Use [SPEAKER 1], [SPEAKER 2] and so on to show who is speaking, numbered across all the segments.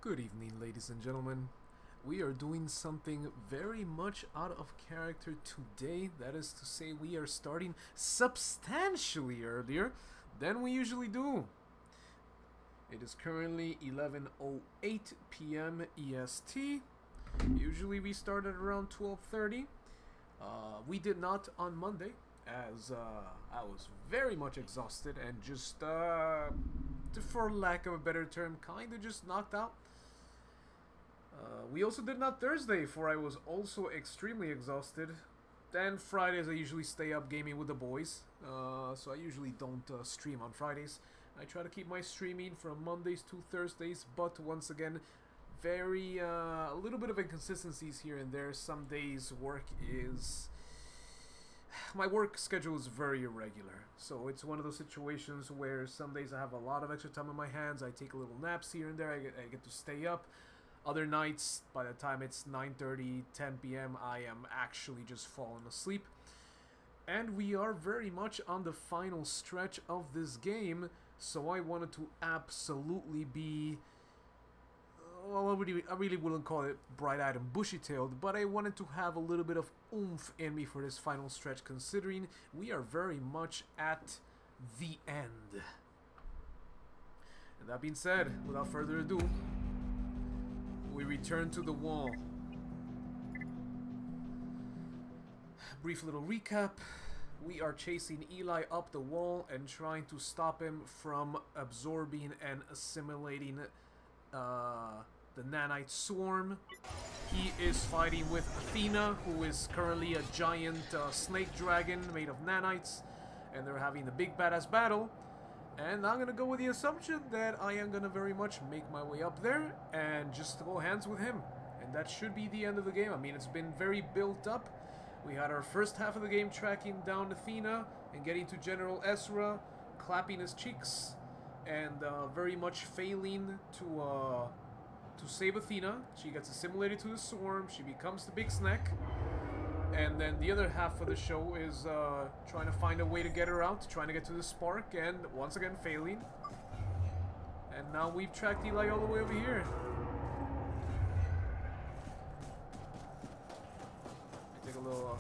[SPEAKER 1] Good evening, ladies and gentlemen. We are doing something very much out of character today. That is to say, we are starting substantially earlier than we usually do. It is currently 11:08 p.m. EST. Usually we start at around 12:30. We did not on Monday, as I was very much exhausted and just, for lack of a better term, kind of just knocked out. We also did not Thursday, for I was also extremely exhausted. Then Fridays I usually stay up gaming with the boys, so I usually don't stream on Fridays. I try to keep my streaming from Mondays to Thursdays, but once again, a little bit of inconsistencies here and there. Some days my work schedule is very irregular, so it's one of those situations where some days I have a lot of extra time on my hands. I take a little naps here and there. I get to stay up. Other nights, by the time it's 9:30, 10 p.m., I am actually just falling asleep. And we are very much on the final stretch of this game, so I wanted to absolutely be... Well, I really wouldn't call it bright-eyed and bushy-tailed, but I wanted to have a little bit of oomph in me for this final stretch, considering we are very much at the end. And that being said, without further ado, we return to the wall. Brief little recap. We are chasing Eli up the wall and trying to stop him from absorbing and assimilating the nanite swarm. He is fighting with Athena, who is currently a giant snake dragon made of nanites, and they're having a big badass battle. And I'm gonna go with the assumption that I am gonna very much make my way up there and just go hands with him. And that should be the end of the game. I mean, it's been very built up. We had our first half of the game tracking down Athena and getting to General Ezra, clapping his cheeks, and very much failing to save Athena. She gets assimilated to the swarm. She becomes the big snack. And then the other half of the show is trying to find a way to get her out, trying to get to the spark, and once again failing. And now we've tracked Eli all the way over here. Let me take a little...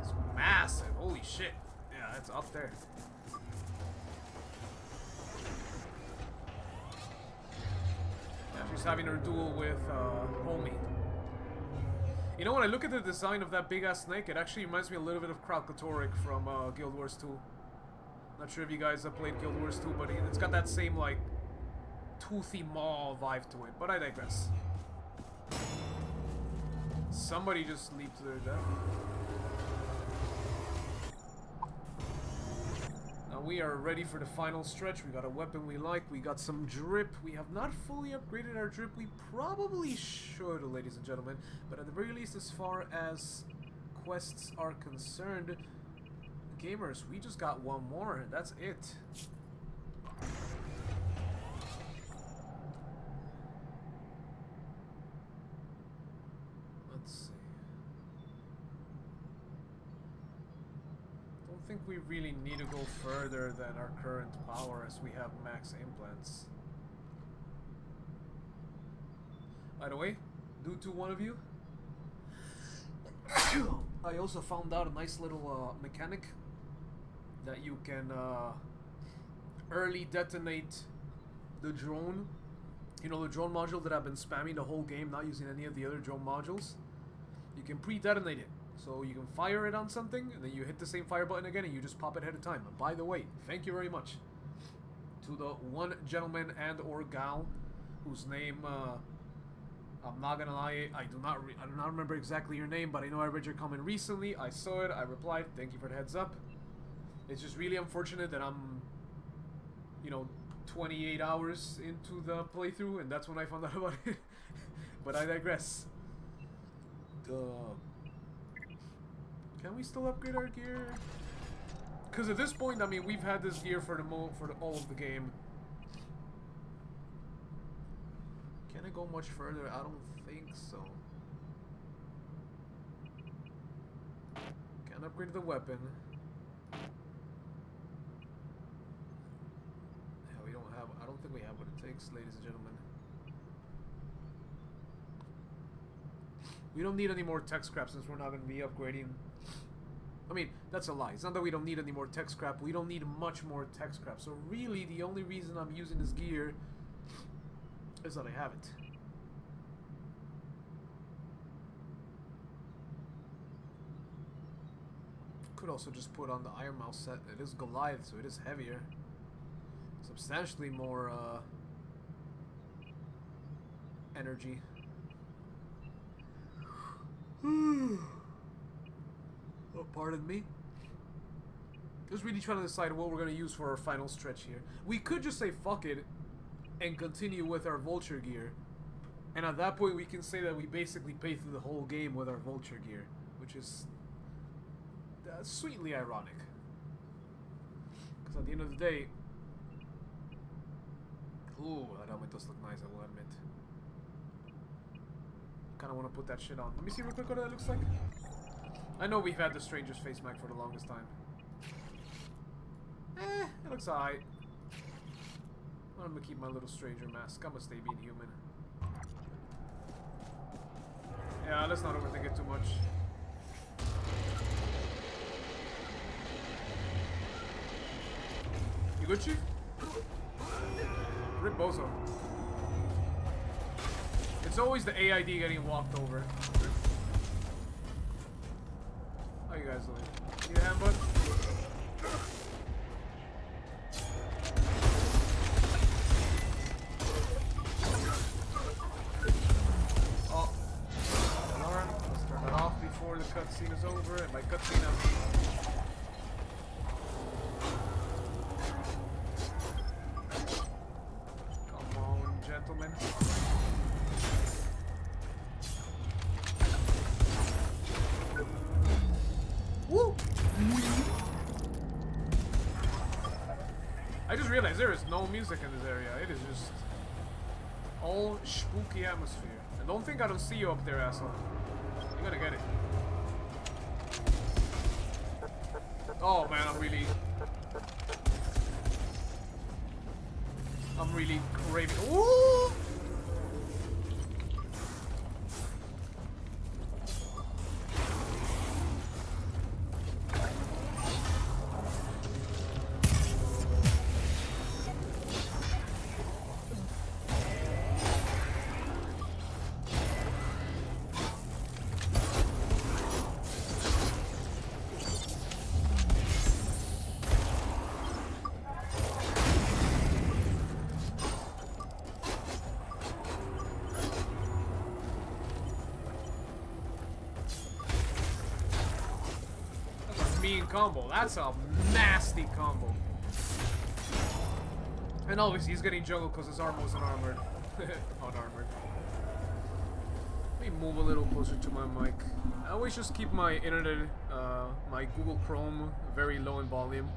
[SPEAKER 1] It's massive, holy shit. Yeah, it's up there. She's having her duel with Homie. You know, when I look at the design of that big-ass snake, it actually reminds me a little bit of Kralkatorrik from Guild Wars 2. Not sure if you guys have played Guild Wars 2, but it's got that same, like, toothy maw vibe to it. But I digress. Somebody just leaped to their death. We are ready for the final stretch. We got a weapon we like. We got some drip. We have not fully upgraded our drip. We probably should, ladies and gentlemen. But at the very least, as far as quests are concerned, gamers, we just got one more. That's it. Let's see. I think we really need to go further than our current power, as we have max implants. By the way, due to one of you, I also found out a nice little mechanic that you can early detonate the drone. You know, the drone module that I've been spamming the whole game, not using any of the other drone modules. You can pre-detonate it. So you can fire it on something, and then you hit the same fire button again, and you just pop it ahead of time. And by the way, thank you very much to the one gentleman and or gal whose name, I'm not gonna lie, I do not remember exactly your name, but I know I read your comment recently. I saw it, I replied, thank you for the heads up. It's just really unfortunate that I'm, 28 hours into the playthrough, and that's when I found out about it. But I digress. Can we still upgrade our gear? Because at this point, I mean, we've had this gear for all of the game. Can I go much further? I don't think so. Can't upgrade the weapon. I think we have what it takes, ladies and gentlemen. We don't need any more tech scrap since we're not going to be upgrading. I mean, that's a lie. It's not that we don't need any more tech scrap. We don't need much more tech scrap. So really, the only reason I'm using this gear is that I have it. Could also just put on the Iron Mouse set. It is Goliath, so it is heavier. Substantially more energy. Oh, pardon me. Just really trying to decide what we're going to use for our final stretch here. We could just say fuck it and continue with our vulture gear. And at that point we can say that we basically pay through the whole game with our vulture gear. Which is sweetly ironic. Because at the end of the day... Ooh, that helmet does look nice, I will admit. Kinda want to put that shit on. Let me see real quick what that looks like. I know we've had the Stranger's face mask for the longest time. It looks alright. I'm gonna keep my little Stranger mask. I'm gonna stay being human. Yeah, let's not overthink it too much. You good, Chief? Rip Bozo. It's always the AID getting walked over. How you guys doing? Need a hand, bud? Oh. Alarm. Let's turn that off before the cutscene is over. And by cutscene, I mean... Come on, gentlemen. Woo! I just realized there is no music in this area. It is just all spooky atmosphere. And don't think I don't see you up there, asshole. You're gonna get it. Oh man, I'm really craving. Ooh! Combo. That's a nasty combo. And obviously he's getting juggled because his armor was unarmored. Unarmored. Let me move a little closer to my mic. I always just keep my internet, my Google Chrome very low in volume.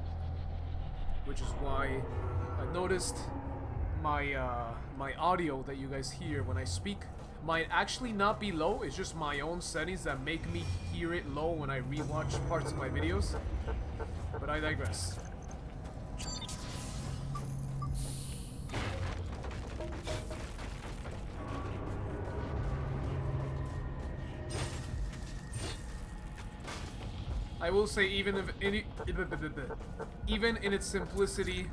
[SPEAKER 1] Which is why I noticed my, my audio that you guys hear when I speak might actually not be low. It's just my own settings that make me hear it low when I rewatch parts of my videos. But I digress. I will say, even in its simplicity,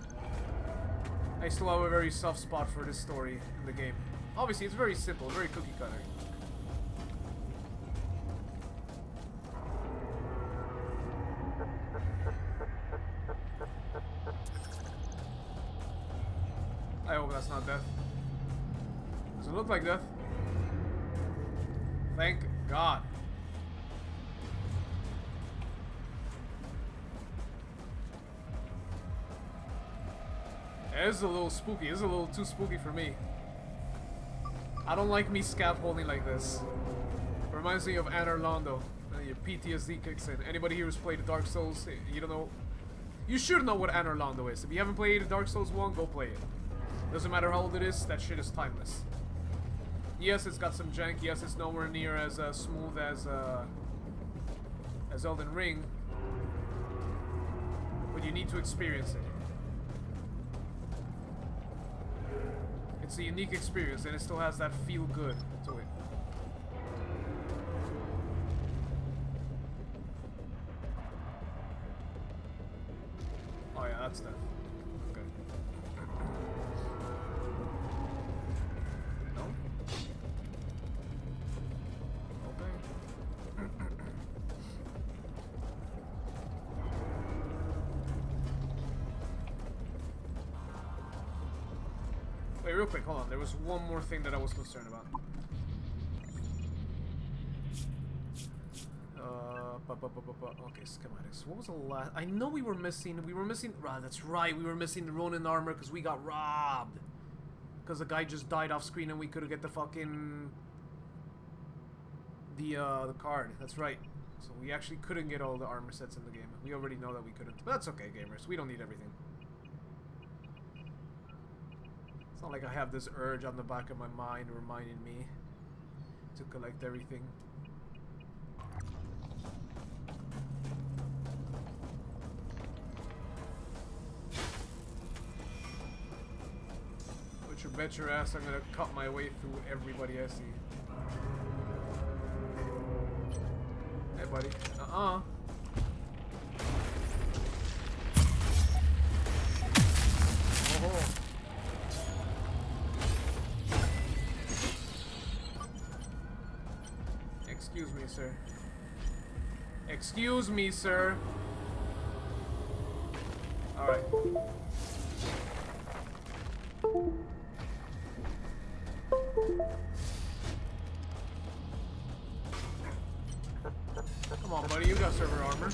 [SPEAKER 1] I still have a very soft spot for this story in the game. Obviously, it's very simple, very cookie cutter. I hope that's not death. Doesn't look like death. Thank God. It is a little spooky. It's a little too spooky for me. I don't like me scaffolding like this. It reminds me of Anor Londo. Your PTSD kicks in. Anybody here who's played Dark Souls, you don't know. You should know what Anor Londo is. If you haven't played Dark Souls 1, go play it. Doesn't matter how old it is, that shit is timeless. Yes, it's got some jank. Yes, it's nowhere near as smooth as Elden Ring. But you need to experience it. It's a unique experience, and it still has that feel good to it. Oh yeah, that's that. Okay. No? Okay. Wait, real quick, hold on. There was one more thing that I was concerned about. Okay, schematics. What was the last? I know we were missing. Ah, that's right. We were missing the Ronin armor because we got robbed. Because the guy just died off screen and we couldn't get the fucking the card. That's right. So we actually couldn't get all the armor sets in the game. We already know that we couldn't. But that's okay, gamers. We don't need everything. It's not like I have this urge on the back of my mind reminding me to collect everything. But you bet your ass I'm gonna cut my way through everybody I see. Hey buddy. Oh. Excuse me, sir. Excuse me, sir. Alright. Come on, buddy. You got server armor.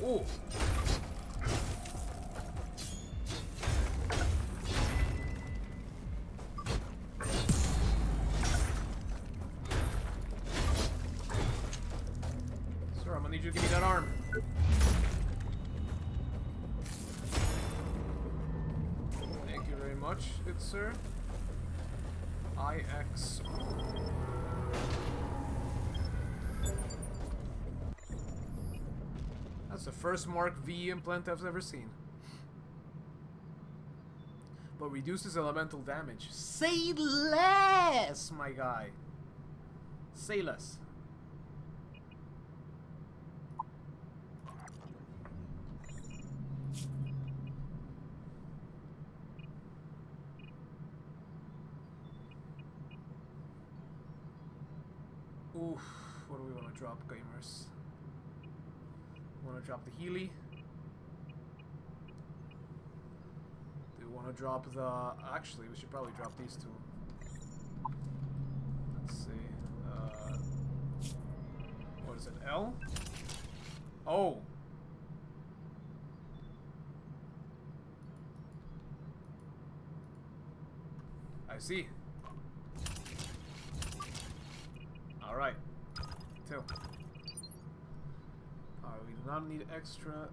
[SPEAKER 1] Ooh. Sir, I'm gonna need you to give me that arm. Thank you very much, good sir. IX. That's the first Mark V implant I've ever seen. But reduces elemental damage. Say less, my guy. Say less. Oof. What do we want to drop, gamers? Want to drop the Healy? Do we want to drop the... Actually, we should probably drop these two. Let's see. What is it? L? Oh! I see. Alright. Two. Alright, we do not need extra.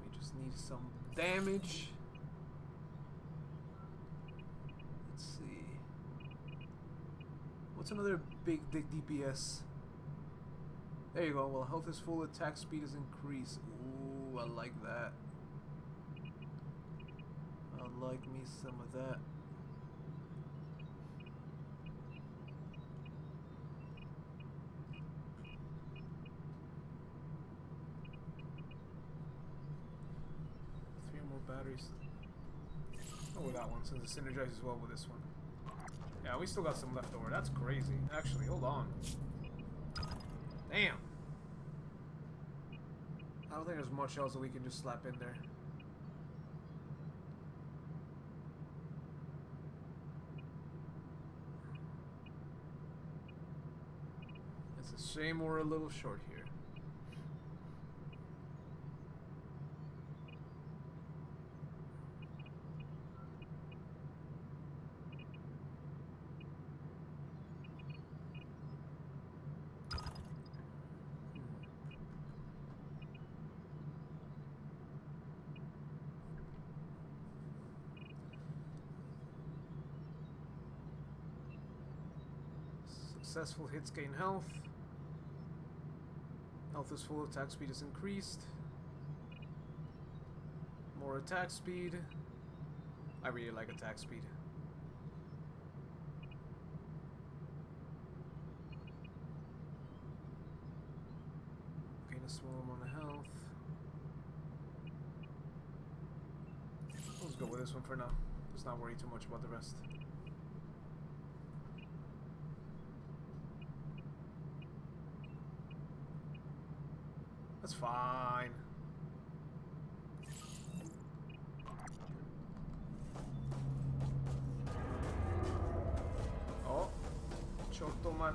[SPEAKER 1] We just need some damage. Let's see. What's another big dick DPS? There you go. Well, health is full, attack speed is increased. Ooh, I like that. I like me some of that. Batteries. Oh, with that one, since it synergizes well with this one. Yeah, we still got some left over. That's crazy. Actually, hold on. Damn. I don't think there's much else that we can just slap in there. It's a shame we're a little short here. Successful hits gain health. Health is full, attack speed is increased. More attack speed. I really like attack speed. Gain a small amount of health. Let's go with this one for now. Let's not worry too much about the rest. That's fine. Oh, chotomate.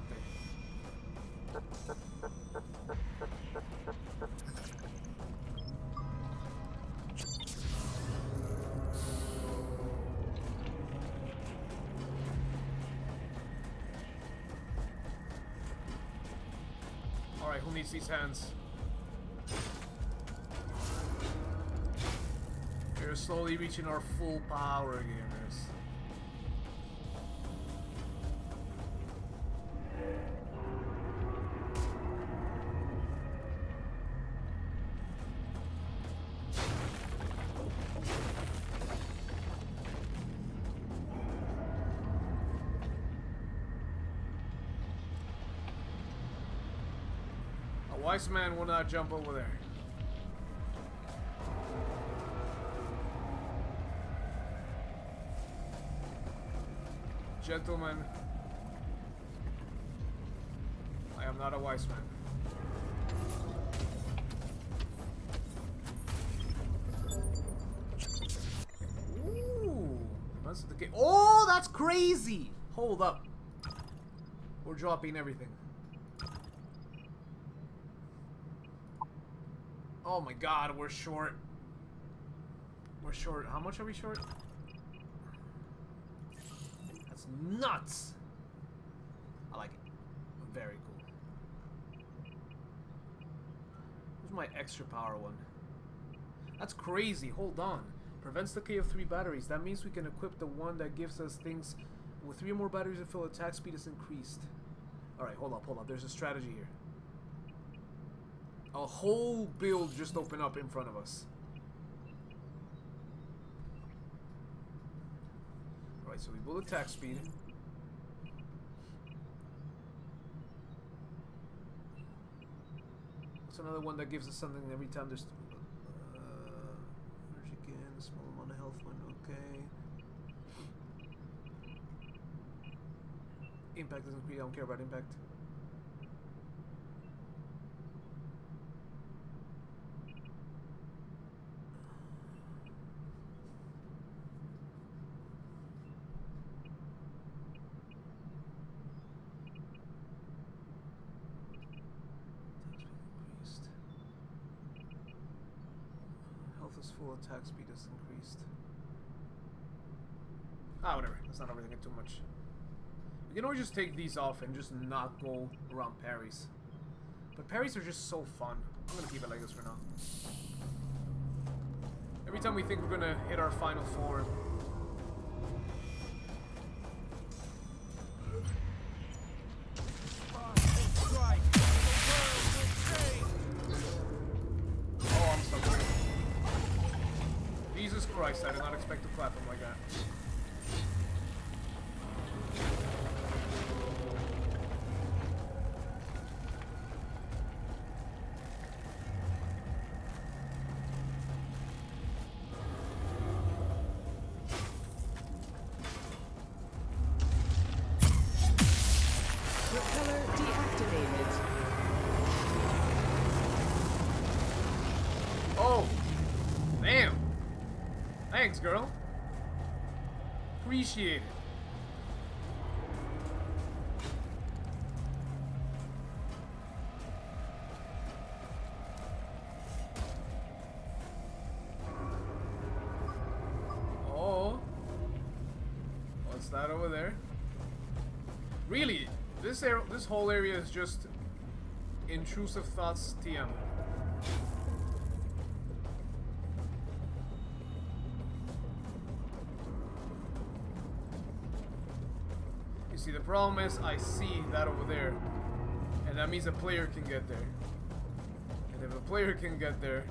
[SPEAKER 1] All right, who needs these hands? We're slowly reaching our full power, gamers. A wise man will not jump over there. Gentlemen, I am not a wise man. Ooh, that's the game. Oh, that's crazy! Hold up. We're dropping everything. Oh my god, we're short. We're short. How much are we short? Nuts! I like it. Very cool. Where's my extra power one? That's crazy. Hold on. Prevents decay of 3 batteries. That means we can equip the one that gives us things with 3 or more batteries to fill. Attack speed is increased. Alright, hold up. There's a strategy here. A whole build just opened up in front of us. Alright, so we build attack speed. What's another one that gives us something every time there's... energy gain, small amount of health one, okay. Impact doesn't increase, I don't care about impact. Full attack speed is increased. Ah, whatever. Let's not overthink it too much. We can always just take these off and just not go around parries. But parries are just so fun. I'm gonna keep it like this for now. Every time we think we're gonna hit our final form. Christ, I did not expect to clap him like that.
[SPEAKER 2] Repeller deactivated.
[SPEAKER 1] Oh! Damn! Thanks, girl. Appreciate it. Oh. What's that over there? Really? This whole area is just intrusive thoughts TM. See, the problem is I see that over there. And that means a player can get there. And if a player can get there...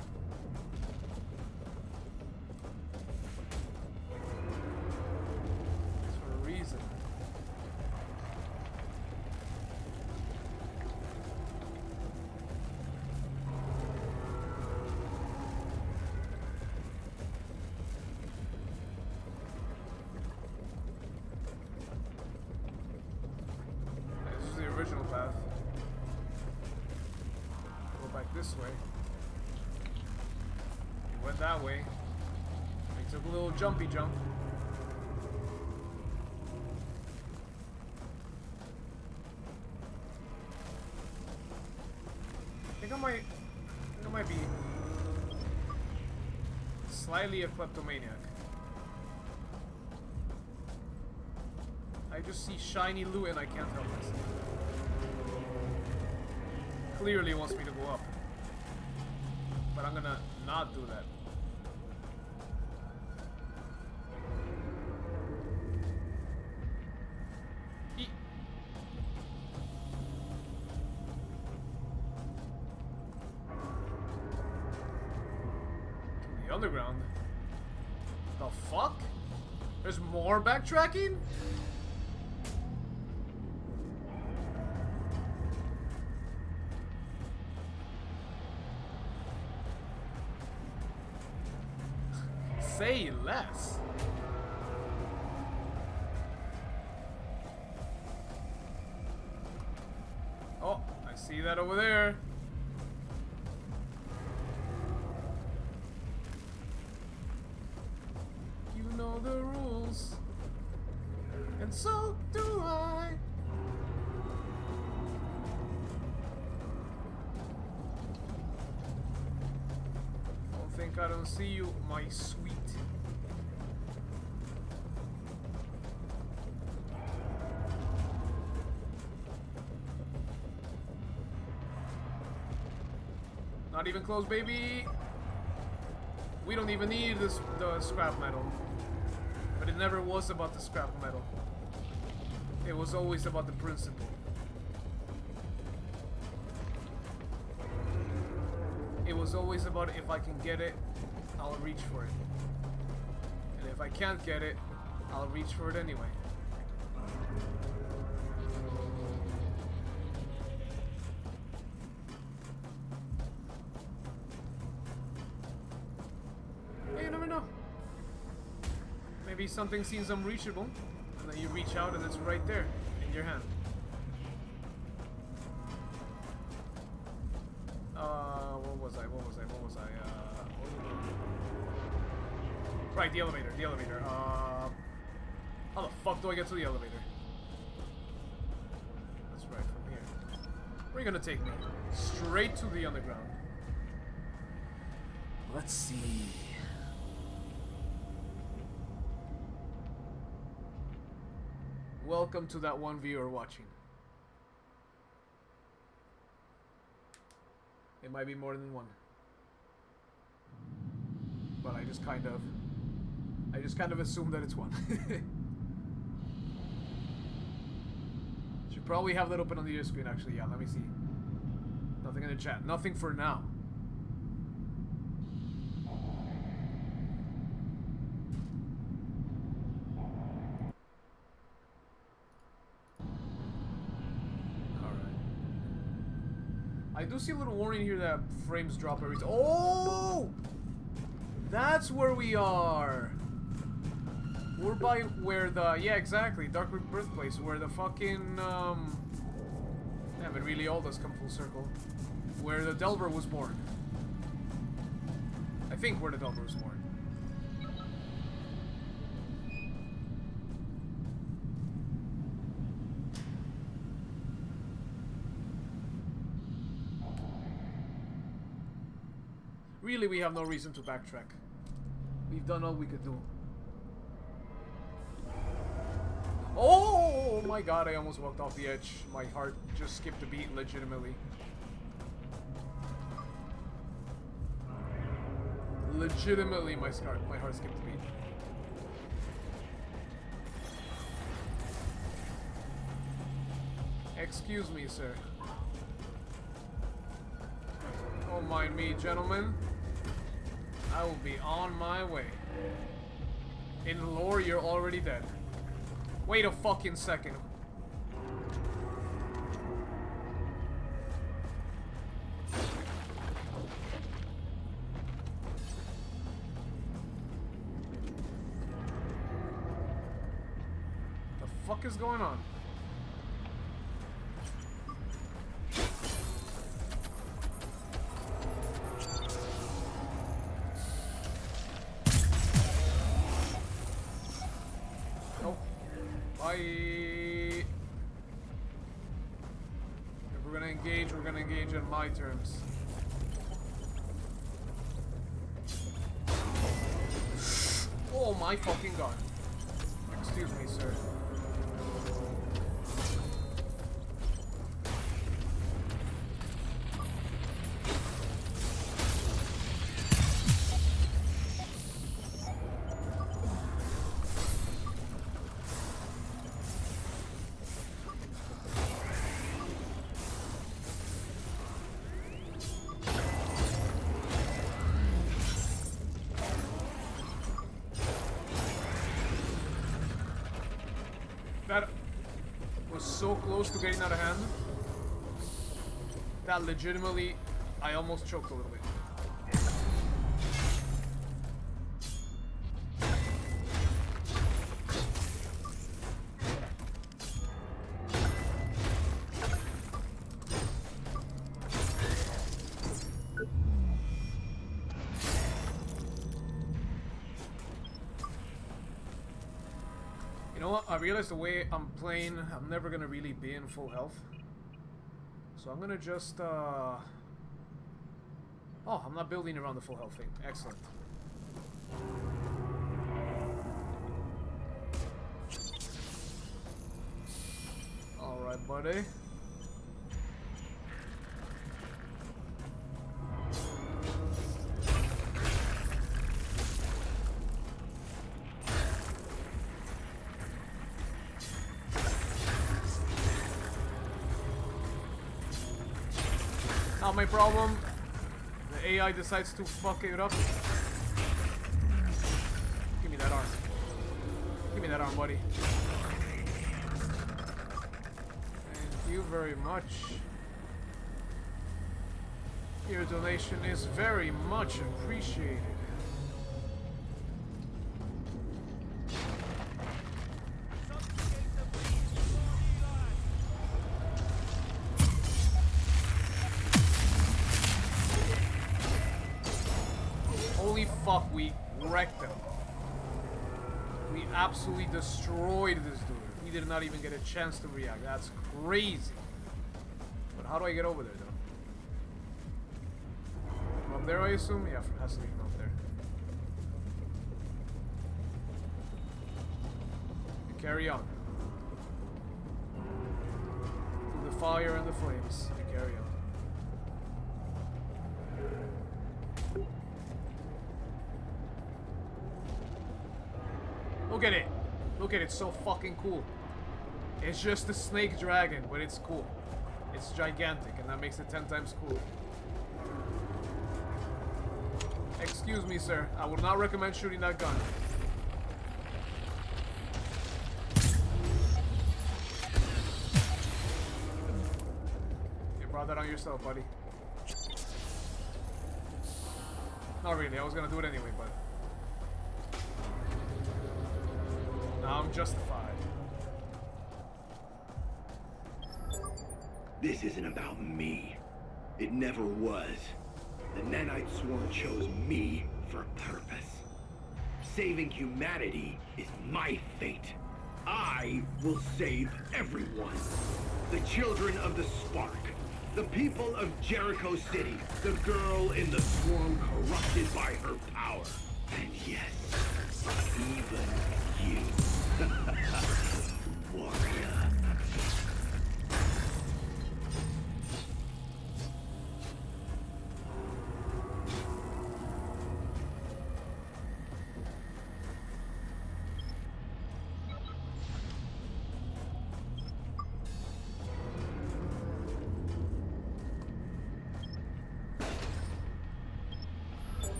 [SPEAKER 1] it's for a reason. This is the original path. This way. He went that way. He took a little jumpy jump. I think I might be slightly a kleptomaniac. I just see shiny loot and I can't help myself. Clearly wants me to go up. But I'm gonna not do that. To the underground? The fuck? There's more backtracking? Say less. Oh, I see that over there. You know the rules, and so do I. Don't think I don't see you, my sweet. Not even close, baby. We don't even need the scrap metal. But it never was about the scrap metal. It was always about the principle. It was always about if I can get it, I'll reach for it. And if I can't get it, I'll reach for it anyway. Hey, you never know. Maybe something seems unreachable, and then you reach out and it's right there in your hand. What was I? Right, the elevator. How the fuck do I get to the elevator? That's right, from here. Where are you gonna take me? Straight to the underground. Let's see. Welcome to that one viewer watching. It might be more than one. But I just kind of assume that it's one. Should probably have that open on the other screen actually. Yeah, let me see. Nothing in the chat. Nothing for now. I do see a little warning here that frames drop every time. Oh! That's where we are! We're by where the... Yeah, exactly. Dark Birthplace, where the fucking... Damn, it really all does come full circle. Where the Delver was born. I think where the Delver was born. Really, we have no reason to backtrack. We've done all we could do. Oh my god, I almost walked off the edge. My heart just skipped a beat, legitimately. Legitimately, my heart skipped a beat. Excuse me, sir. Don't mind me, gentlemen. I will be on my way. In lore, you're already dead. Wait a fucking second. The fuck is going on? If we're gonna engage on my terms. Oh my fucking god. Excuse me, sir. That was so close to getting out of hand. That legitimately, I almost choked a little bit. You know what? I realized the way I'm playing, I'm never gonna really be in full health. So I'm gonna just, Oh, I'm not building around the full health thing. Excellent. Alright, buddy. Not my problem. The AI decides to fuck it up. Give me that arm. Give me that arm, buddy. Thank you very much. Your donation is very much appreciated. Holy fuck, we wrecked them. We absolutely destroyed this dude. We did not even get a chance to react. That's crazy. But how do I get over there, though? From up there, I assume? Yeah, it has to be from up there. Carry on. Through the fire and the flames. Carry on. Look at it. Look at it. It's so fucking cool. It's just a snake dragon, but it's cool. It's gigantic, and that makes it 10 times cooler. Excuse me, sir. I would not recommend shooting that gun. You brought that on yourself, buddy. Not really. I was gonna do it anyway, but... now I'm justified.
[SPEAKER 3] This isn't about me. It never was. The Nanite Swarm chose me for a purpose. Saving humanity is my fate. I will save everyone. The children of the Spark. The people of Jericho City. The girl in the Swarm corrupted by her power. And yes, even you. Warrior.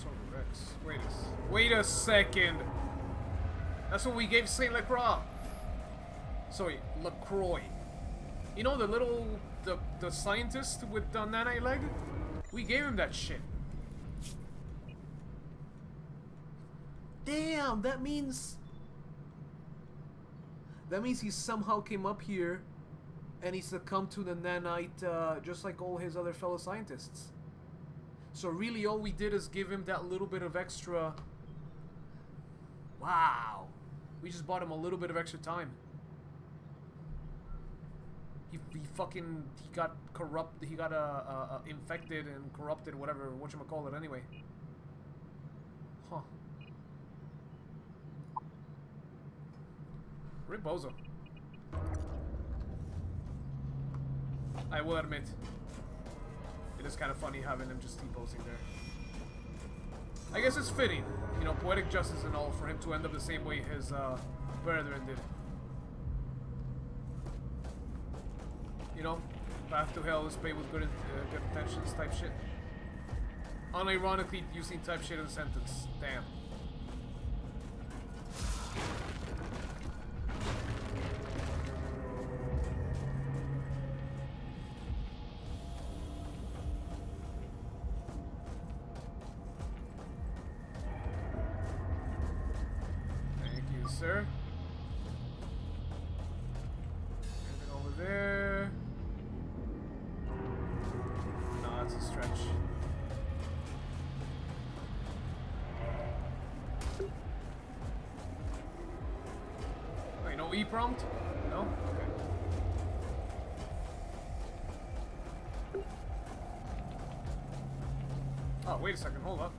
[SPEAKER 1] Sorber Rex. Wait a second. That's what we gave Saint Lacroix. Sorry, LaCroix. You know the little the scientist with the nanite leg? We gave him that shit. Damn, that means he somehow came up here and he succumbed to the nanite just like all his other fellow scientists. So really all we did is give him that little bit of extra. Wow. We just bought him a little bit of extra time. He got corrupt. He got infected and corrupted, whatever whatchamacallit anyway. Huh. Rip Bozo. I will admit, it is kind of funny having him just T-posing there. I guess it's fitting, you know, poetic justice and all, for him to end up the same way his brethren did. You know, path to hell is paved with good intentions type shit. Unironically using type shit in a sentence. Damn. Thank you, sir. Anything over there? No, that's a stretch. Wait, no E-prompt? No? Okay. Oh, wait a second, hold up.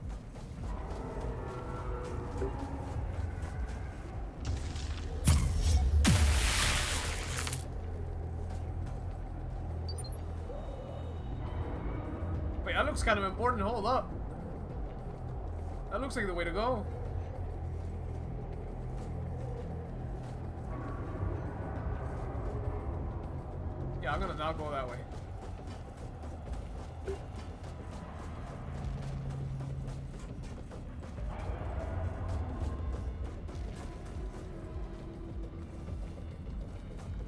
[SPEAKER 1] Wait, that looks kind of important, hold up. That looks like the way to go. Yeah, I'm gonna not go that way.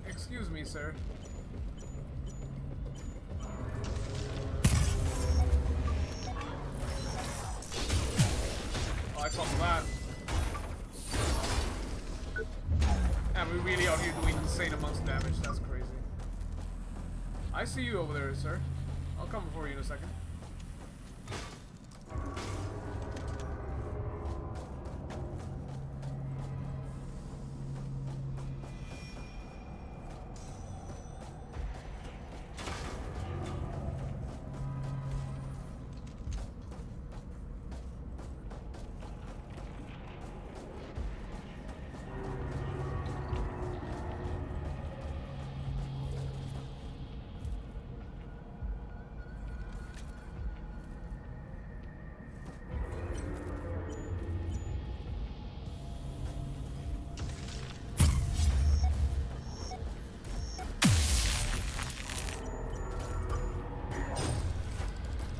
[SPEAKER 1] Excuse me, sir. Oh, I saw that. And we're really out here doing insane amounts of damage. That's crazy. I see you over there, sir. I'll come for you in a second.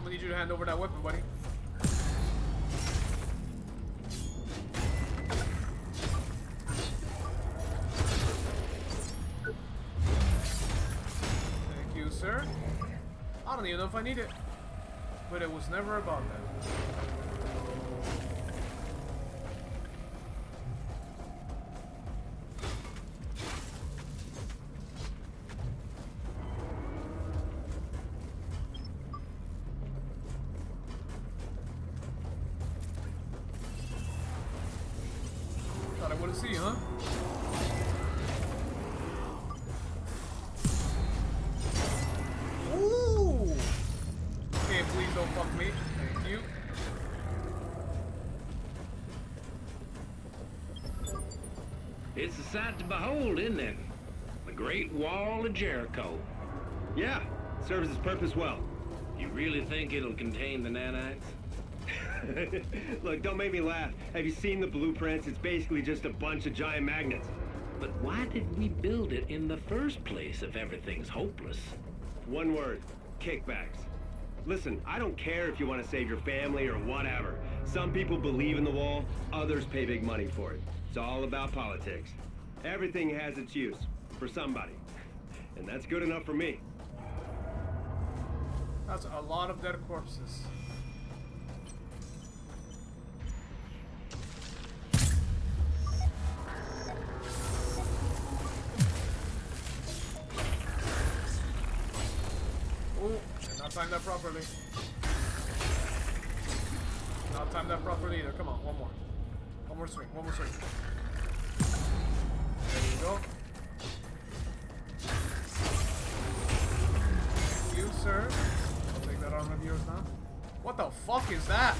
[SPEAKER 1] Need you to hand over that weapon, buddy. Thank you, sir. I don't even know if I need it, but it was never about that. Thought I wouldn't see you, huh? Ooh! Okay, please don't fuck me. Thank you.
[SPEAKER 3] It's a sight to behold, isn't it? The Great Wall of Jericho.
[SPEAKER 4] Yeah, serves its purpose well.
[SPEAKER 3] You really think it'll contain the nanites?
[SPEAKER 4] Look, don't make me laugh. Have you seen the blueprints? It's basically just a bunch of giant magnets.
[SPEAKER 3] But why did we build it in the first place if everything's hopeless?
[SPEAKER 4] One word, kickbacks. Listen, I don't care if you want to save your family or whatever, Some people believe in the wall, others pay big money for it. It's all about politics. Everything has its use, for somebody. And that's good enough for me.
[SPEAKER 1] That's a lot of dead corpses. Oh, did not time that properly. Not time that properly either. Come on, one more. One more swing, one more swing. There you go. Thank you, sir. I'll take that arm of yours now. What the fuck is that?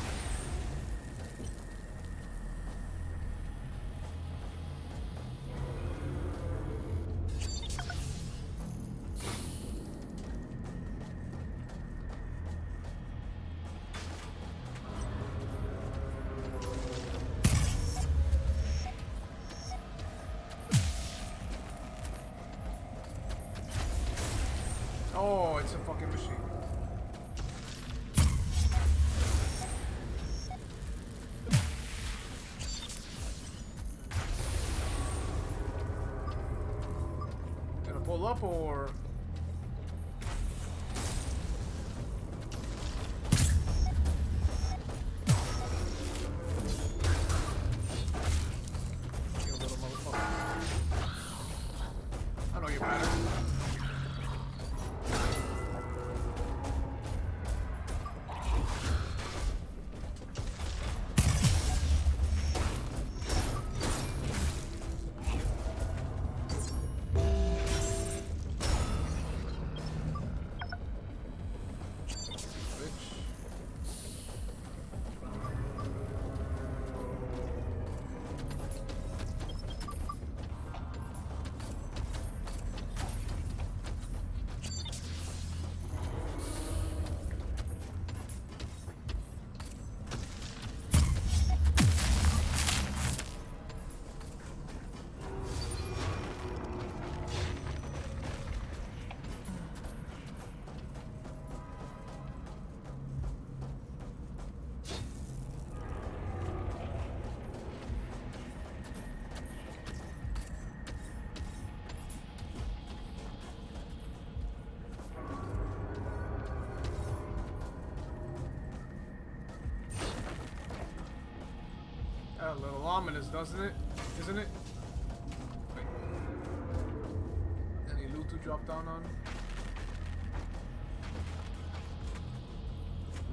[SPEAKER 1] Oh, it's a fucking machine. Gonna pull up or... You little motherfucker. I know you're better. A little ominous, doesn't it? Isn't it? Wait. Any loot to drop down on?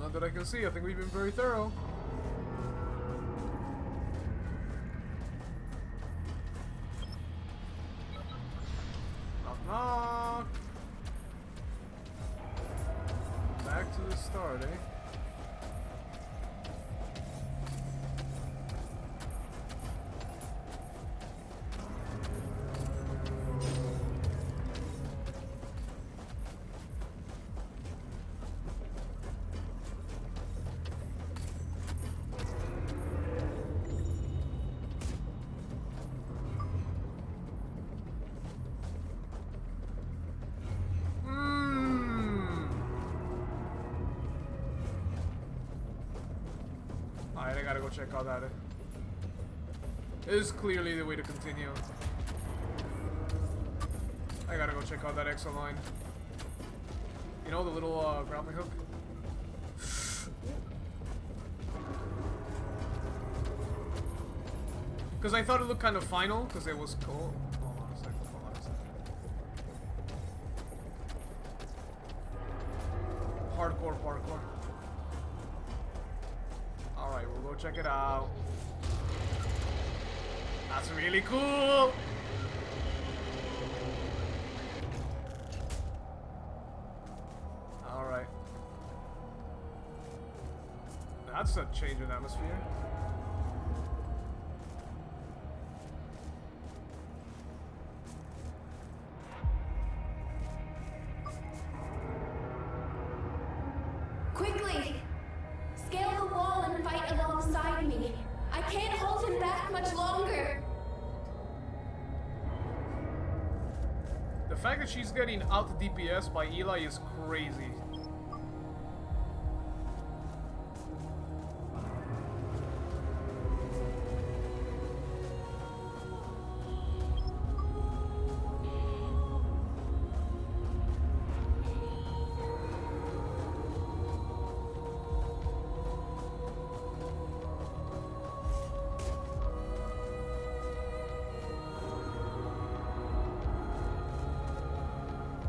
[SPEAKER 1] Not that I can see. I think we've been very thorough. Knock, knock. Back to the start, eh? Alright, I gotta go check out that. It is clearly the way to continue. I gotta go check out that exo line. You know, the little grappling hook? Because I thought it looked kind of final, because it was cool. Hold on a second, hold on a second. Hardcore parkour. Alright, we'll go check it out. That's really cool! Alright. That's a change in atmosphere.
[SPEAKER 5] Quickly! Scale the wall and fight alongside me. I can't hold him back much longer.
[SPEAKER 1] The fact that she's getting out DPS by Eli is crazy.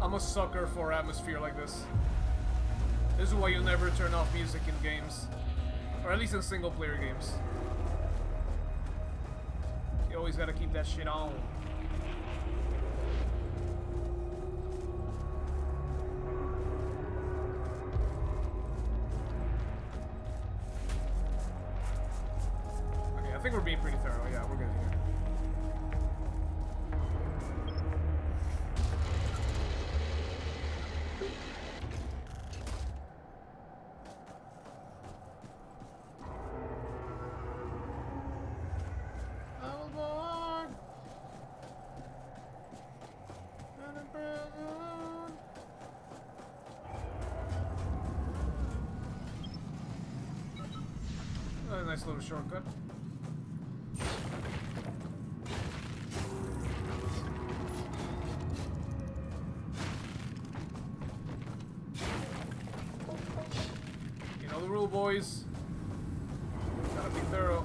[SPEAKER 1] I'm a sucker for atmosphere like this. This is why you never turn off music in games. Or at least in single player games. You always gotta keep that shit on. Okay, I think we're being pretty thorough. Yeah, we're good here. Nice little shortcut. You know the rule, boys. Gotta be thorough.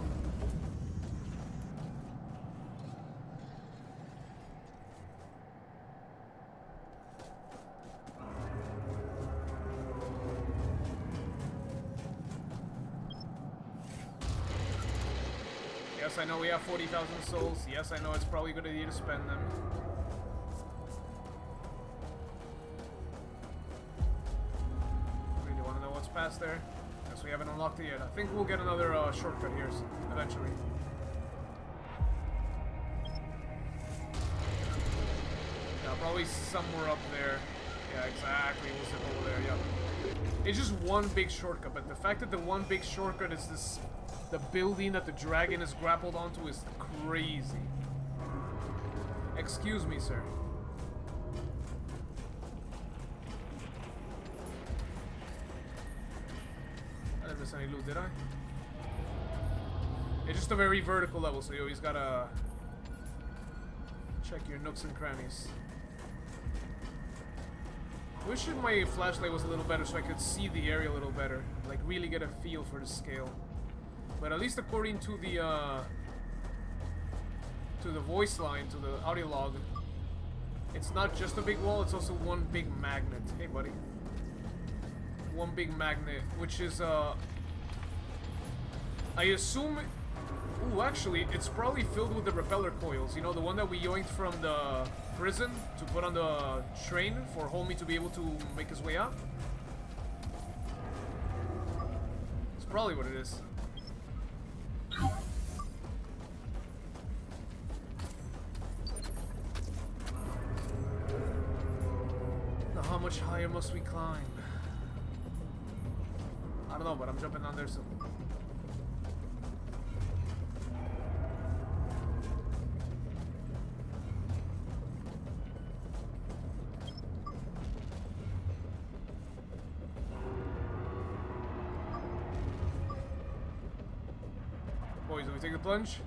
[SPEAKER 1] Yes, I know we have 40,000 souls. Yes, I know it's probably a good idea to spend them. Really want to know what's past there? Guess we haven't unlocked it yet. I think we'll get another shortcut here eventually. Yeah, probably somewhere up there. Yeah, exactly. We'll zip over there. Yeah. It's just one big shortcut, but the fact that the one big shortcut is this. The building that the dragon is grappled onto is crazy. Excuse me, sir. I didn't miss any loot, did I? It's just a very vertical level, so you always gotta check your nooks and crannies. Wish my flashlight was a little better so I could see the area a little better. Like, really get a feel for the scale. But at least according to the voice line, to the audio log, it's not just a big wall, it's also one big magnet. Hey, buddy. One big magnet, which is, I assume... Ooh, actually, it's probably filled with the repeller coils. You know, the one that we yoinked from the prison to put on the train for Homie to be able to make his way out. It's probably what it is. Now, how much higher must we climb? I don't know, but I'm jumping down there soon. Boys, do we take the plunge?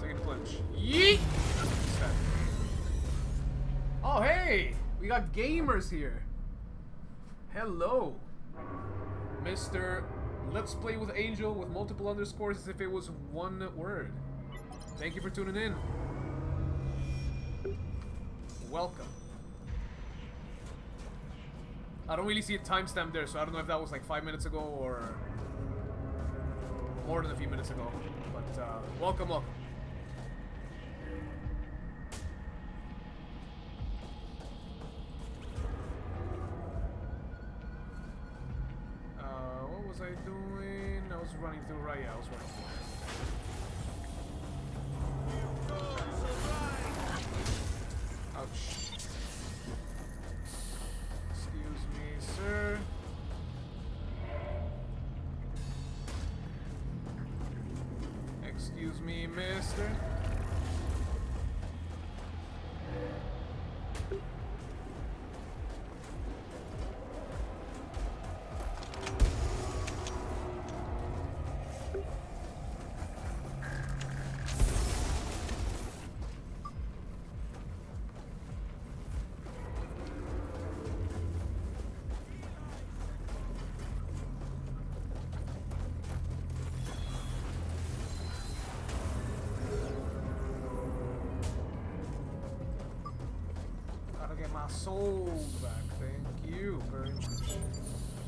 [SPEAKER 1] Taking the plunge. Yeet! Oh, hey! We got gamers here. Hello. Mr. Let's Play with Angel with multiple underscores as if it was one word. Thank you for tuning in. Welcome. I don't really see a timestamp there, so I don't know if that was like 5 minutes ago or more than a few minutes ago. But welcome, welcome. What was I doing? I was running through, right? Yeah, I was running through. Ouch. Excuse me, sir. Excuse me, mister. soul back. Thank you very much.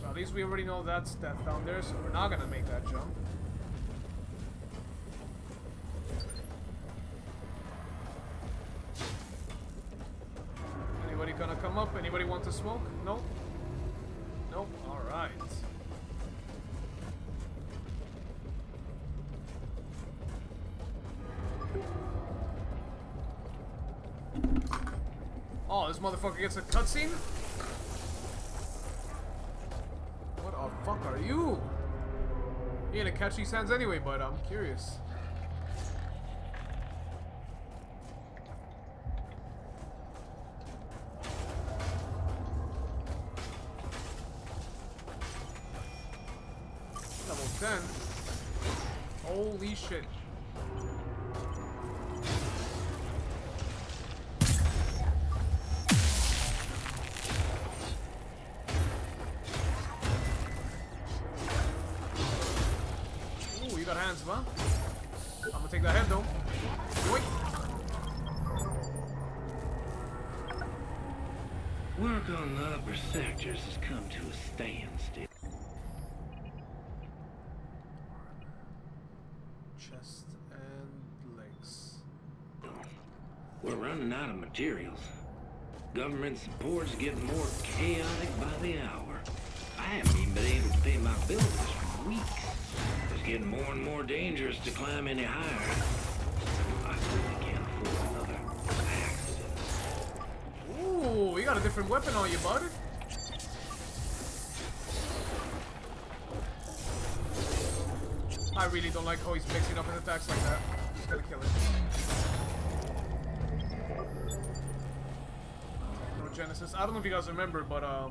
[SPEAKER 1] So at least we already know that's death down there, so we're not gonna make that jump. Anybody gonna come up? Anybody want to smoke? Nope. Nope. Alright. Oh, this motherfucker gets a cutscene? What the fuck are you? You're gonna catch these hands anyway, but I'm curious. Level 10. Holy shit. Ooh, you got hands, huh? I'm gonna take that head though. Wait.
[SPEAKER 3] Work on the upper sectors has come to a standstill.
[SPEAKER 1] Chest and legs.
[SPEAKER 3] We're running out of materials. Government support's getting more chaotic by the hour. I haven't even been able to pay my bills for weeks. It's getting more and more dangerous to climb any higher. I really can't afford another accident.
[SPEAKER 1] Ooh, you got a different weapon on you, bud. I really don't like how he's mixing up his attacks like that. Just gotta kill him. Technogenesis. I don't know if you guys remember, but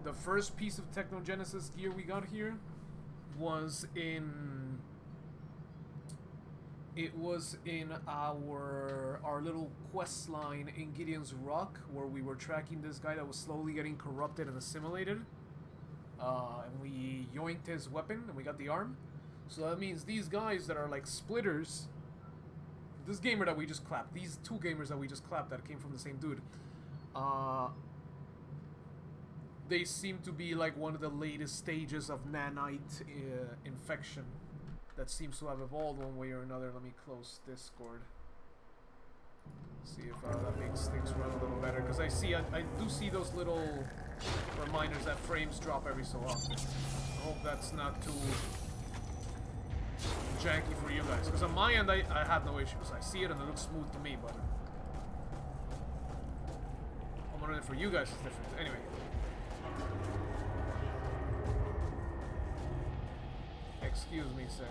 [SPEAKER 1] the first piece of Technogenesis gear we got here was in our little quest line in Gideon's Rock, where we were tracking this guy that was slowly getting corrupted and assimilated. And we yoinked his weapon and we got the arm. So that means these guys that are like splitters, this gamer that we just clapped, these two gamers that we just clapped that came from the same dude, they seem to be like one of the latest stages of nanite infection that seems to have evolved one way or another. Let me close Discord. See if that makes things run a little better, because I do see those little reminders that frames drop every so often. I hope that's not too janky for you guys, because on my end I have no issues. I see it and it looks smooth to me, but I'm wondering if for you guys it's different. Anyway. Excuse me, sir.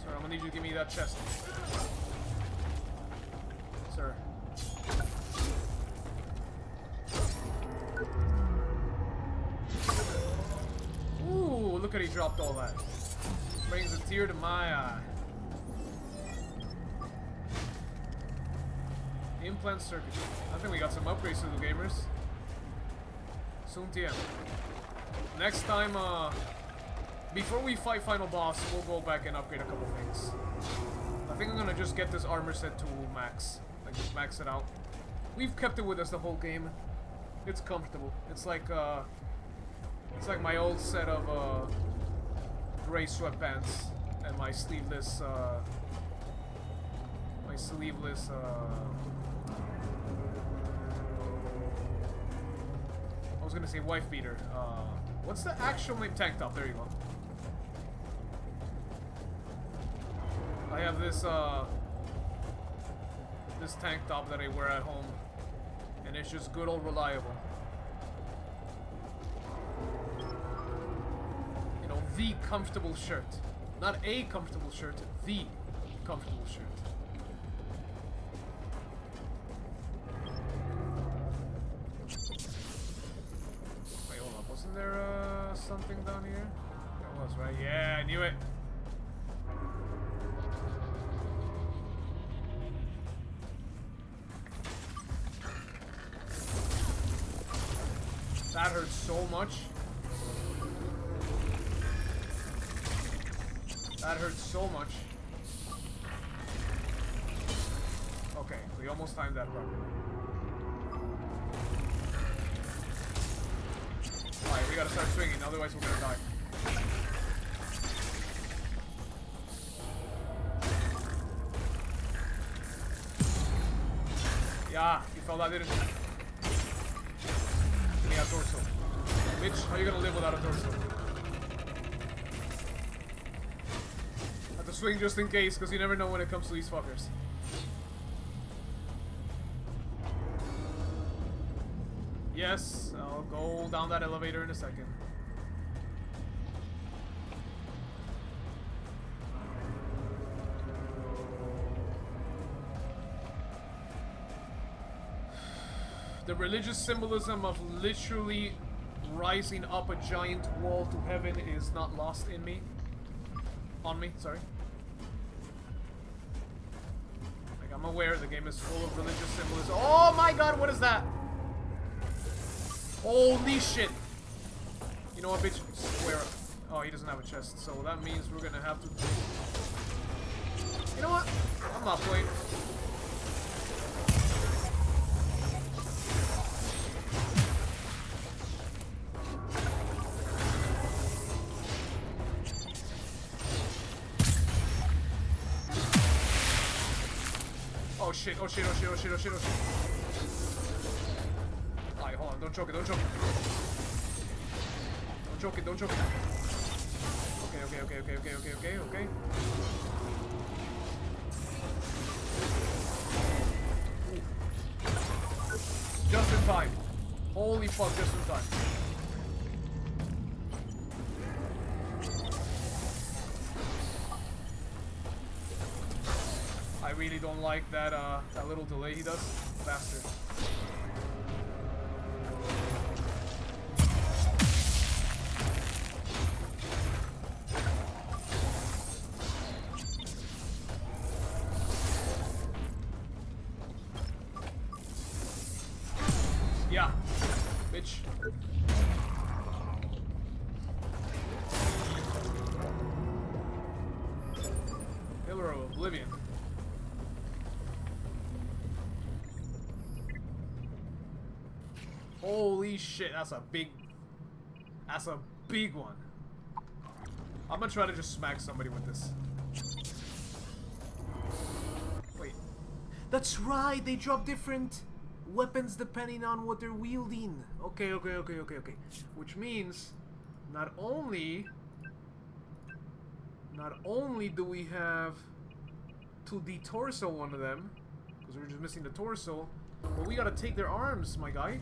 [SPEAKER 1] Sir, I'm gonna need you to give me that chest. Sir. Ooh, look at he dropped all that. Brings a tear to my eye. Implant circuitry. I think we got some upgrades to the gamers. Soon TM. Next time, before we fight final boss, we'll go back and upgrade a couple things. I think I'm gonna just get this armor set to max. Like, just max it out. We've kept it with us the whole game. It's comfortable. It's like my old set of gray sweatpants and my sleeveless I was gonna say wife beater. What's the actual name? Tank top. There you go. I have this this tank top that I wear at home, and it's just good old reliable. You know, the comfortable shirt, not a comfortable shirt, the comfortable shirt. Wasn't there something down here? There was, right? Yeah, I knew it. That hurts so much. That hurts so much. Okay, we almost timed that properly. Alright, we gotta start swinging, otherwise we're gonna die. Yeah, you felt that, didn't you? Give me a torso. Bitch, how are you gonna live without a torso? Have to swing just in case, because you never know when it comes to these fuckers. Yes, I'll go down that elevator in a second. The religious symbolism of literally rising up a giant wall to heaven is not lost in me. On me, sorry. Like, I'm aware the game is full of religious symbolism. Oh my god, what is that? Holy shit! You know what, bitch? Square up. Oh, he doesn't have a chest, so that means we're gonna have to... You know what? I'm not playing. Oh shit, oh shit, oh shit, oh shit, oh shit, oh shit. Alright, hold on, don't choke it, don't choke it. Don't choke it, don't choke it. Okay, okay, okay, okay, okay, okay, okay, okay. Ooh. Just in time. Holy fuck, just in time. I really don't like that that little delay he does. Bastard. Yeah, bitch. Pillar of Oblivion. Holy shit, that's a big one. I'm gonna try to just smack somebody with this. Wait. That's right, they drop different weapons depending on what they're wielding. Okay, okay, okay, okay, okay. Which means not only do we have to detorso one of them, because we're just missing the torso, but we gotta take their arms, my guy.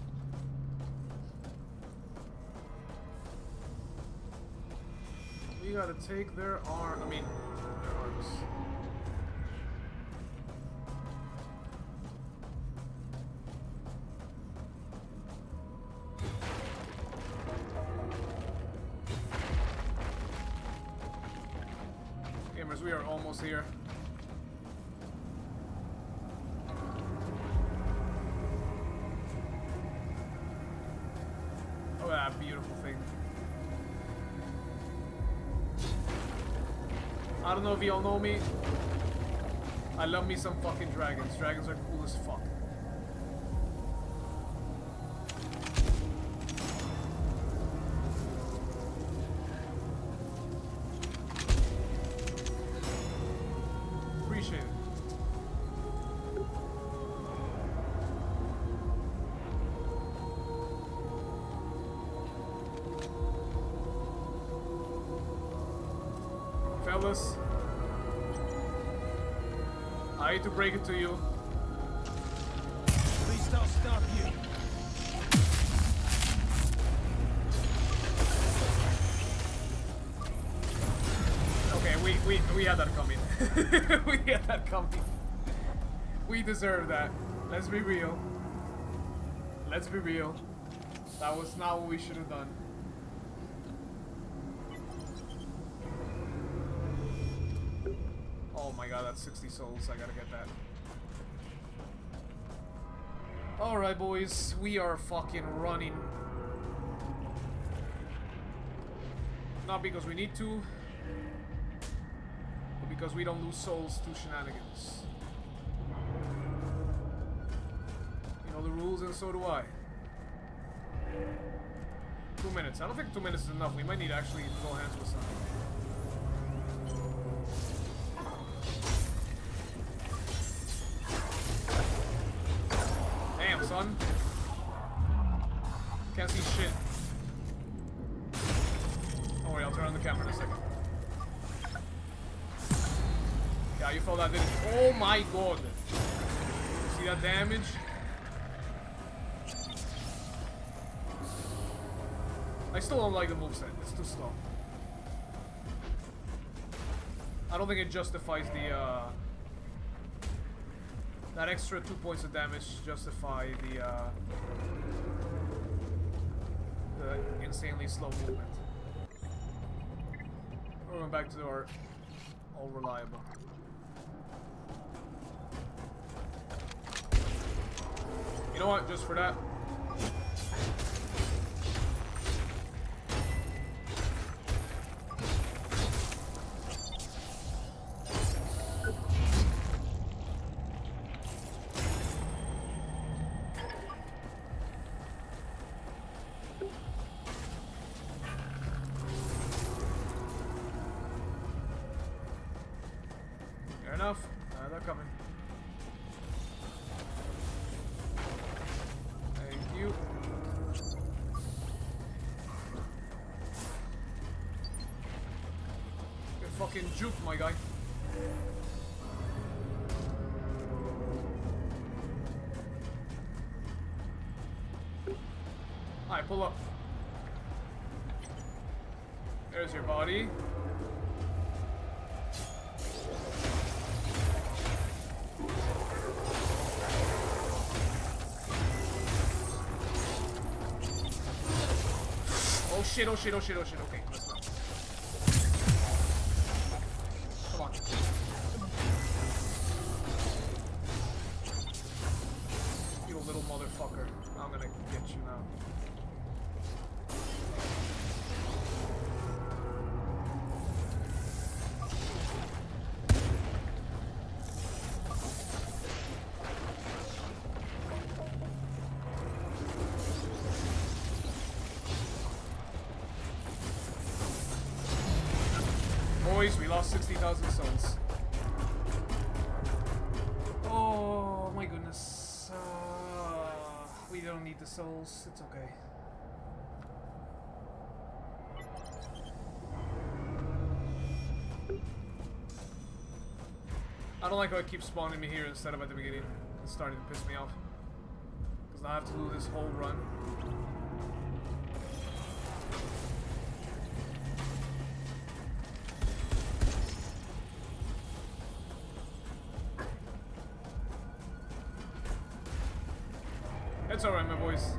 [SPEAKER 1] We gotta take their their arms. Gamers, we are almost here. Oh, that beautiful thing. I don't know if y'all know me. I love me some fucking dragons. Dragons are cool as fuck. Appreciate it. Fellas, I hate to break it to you.
[SPEAKER 6] At least I'll stop you.
[SPEAKER 1] Okay, we had that coming. We had that coming. We deserve that. Let's be real. Let's be real. That was not what we should have done. Oh my god, that's 60 souls. I gotta get that. Alright, boys. We are fucking running. Not because we need to, because we don't lose souls to shenanigans. You know the rules, and so do I. 2 minutes. I don't think 2 minutes is enough. We might need to actually go hands with something. Damn, son. Can't see shit. Don't worry, I'll turn on the camera in a second. Yeah, you felt that, didn't you? Oh my god. See that damage? I still don't like the moveset. It's too slow. I don't think it justifies the, that extra 2 points of damage justify the insanely slow movement. We're going back to our all reliable. You know what? Just for that. Fair enough. They're coming. Thank you. Get fucking juked, my guy. Alright, pull up. There's your body. Oh shit, oh shit, oh shit, oh shit. Okay, let's go. Come on. You little motherfucker. I'm gonna get you now. Boys, we lost 60,000 souls. Oh my goodness. We don't need the souls. It's okay. I don't like how it keeps spawning me here instead of at the beginning. It's starting to piss me off. Because I have to do this whole run. It's alright, my boys.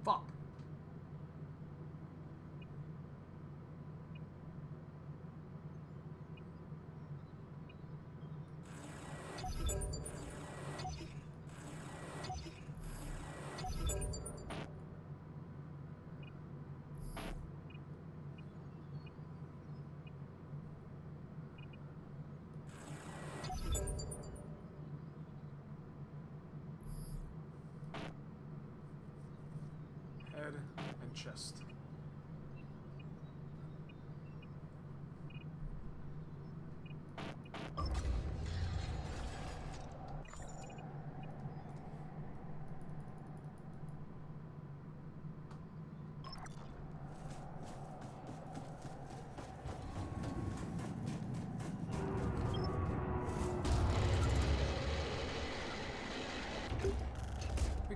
[SPEAKER 1] Fuck. Head and chest.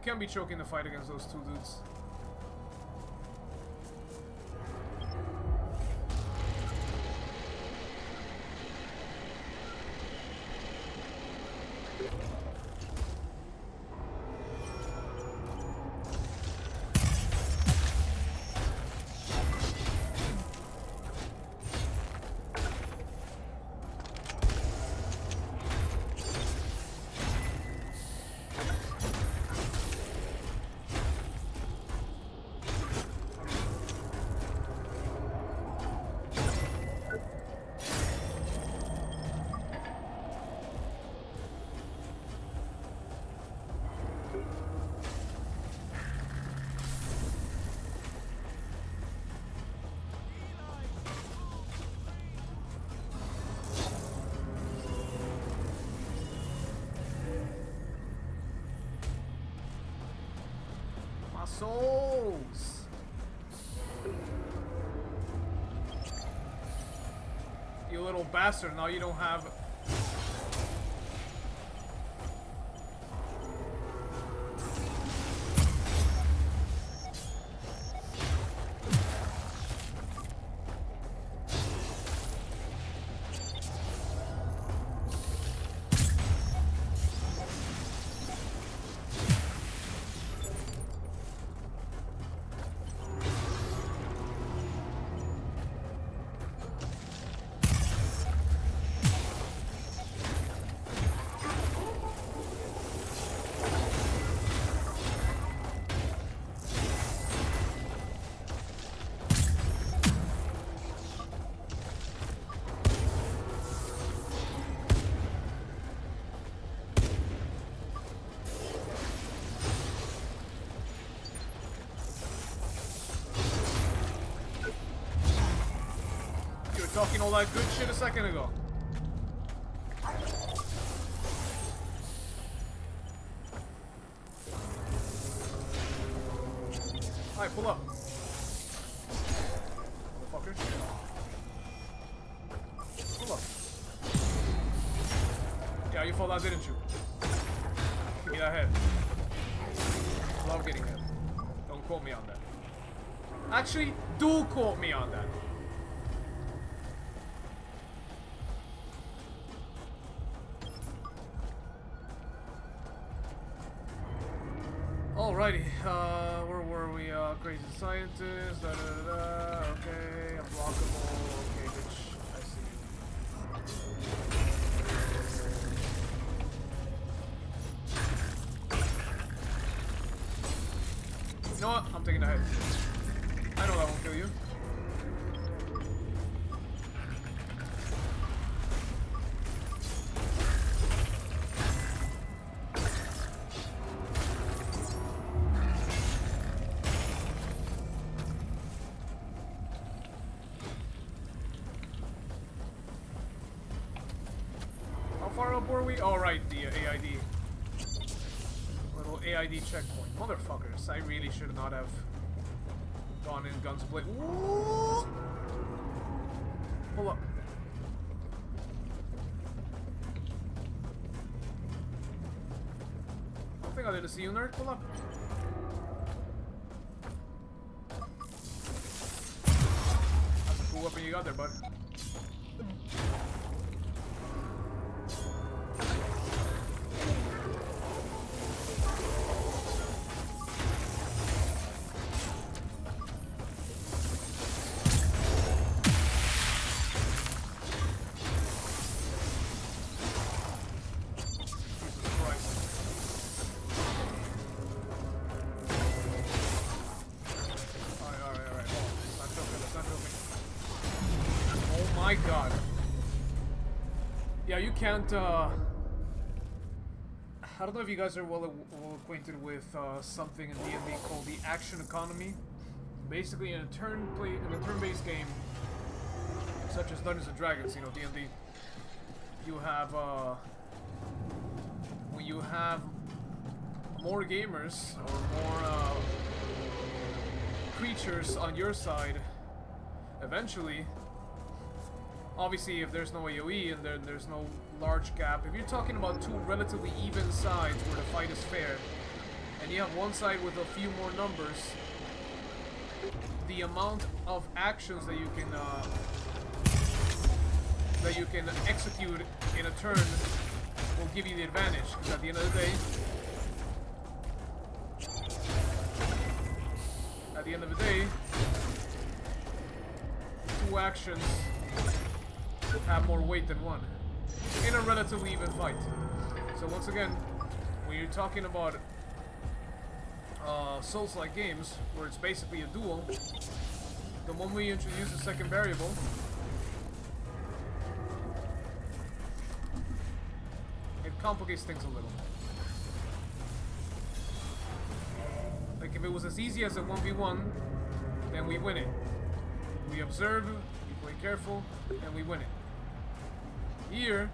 [SPEAKER 1] can be choking the fight against those two dudes. Souls! You little bastard, now you don't have... Talking all that good shit a second ago. Alright, pull up. Motherfucker. Pull up. Yeah, you fall down, didn't you? Give me that head. Love getting hit. Don't quote me on that. Actually, do quote me on that. Alrighty, where were we? Crazy scientist, da da da da, okay, unblockable, okay, bitch, I see you. You know what? I'm taking the head. I know that won't kill you. Oh, right, the AID. Little AID checkpoint. Motherfuckers, I really should not have gone in guns blazing. Pull up. I don't think I didn't see you, nerd. Pull up. That's a cool weapon you got there, bud. You can't, I don't know if you guys are well acquainted with something in D&D called the action economy. Basically, in a turn-based game, such as Dungeons and Dragons, you know, D&D, you have, when you have more gamers or more creatures on your side, eventually, obviously, if there's no AoE and there's no large gap, if you're talking about two relatively even sides where the fight is fair, and you have one side with a few more numbers, the amount of actions that you can execute in a turn will give you the advantage. Because at the end of the day, two actions have more weight than one in a relatively even fight. So once again, when you're talking about Souls-like games, where it's basically a duel, the moment we introduce a second variable, it complicates things a little. Like, if it was as easy as a 1v1, then we win it. We observe, we play careful, and we win it. Here,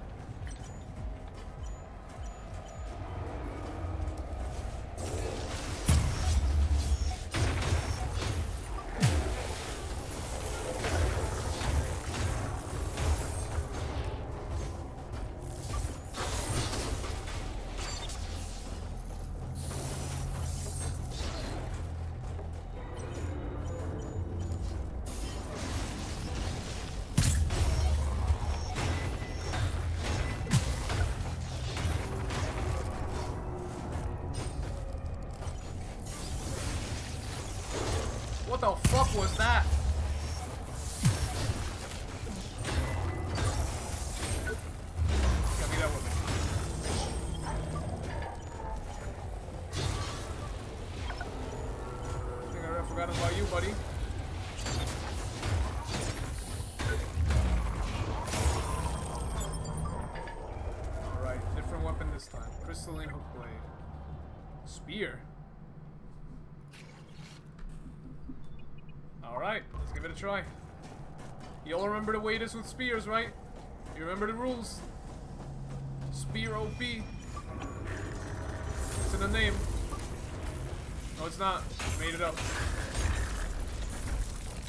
[SPEAKER 1] what the fuck was that? Got me that one. I think I forgot about you, buddy. Alright, different weapon this time. Crystalline hook blade. Spear. Alright, let's give it a try. You all remember the way it is with spears, right? You remember the rules. Spear OP. It's in the name. No, it's not. Made it up.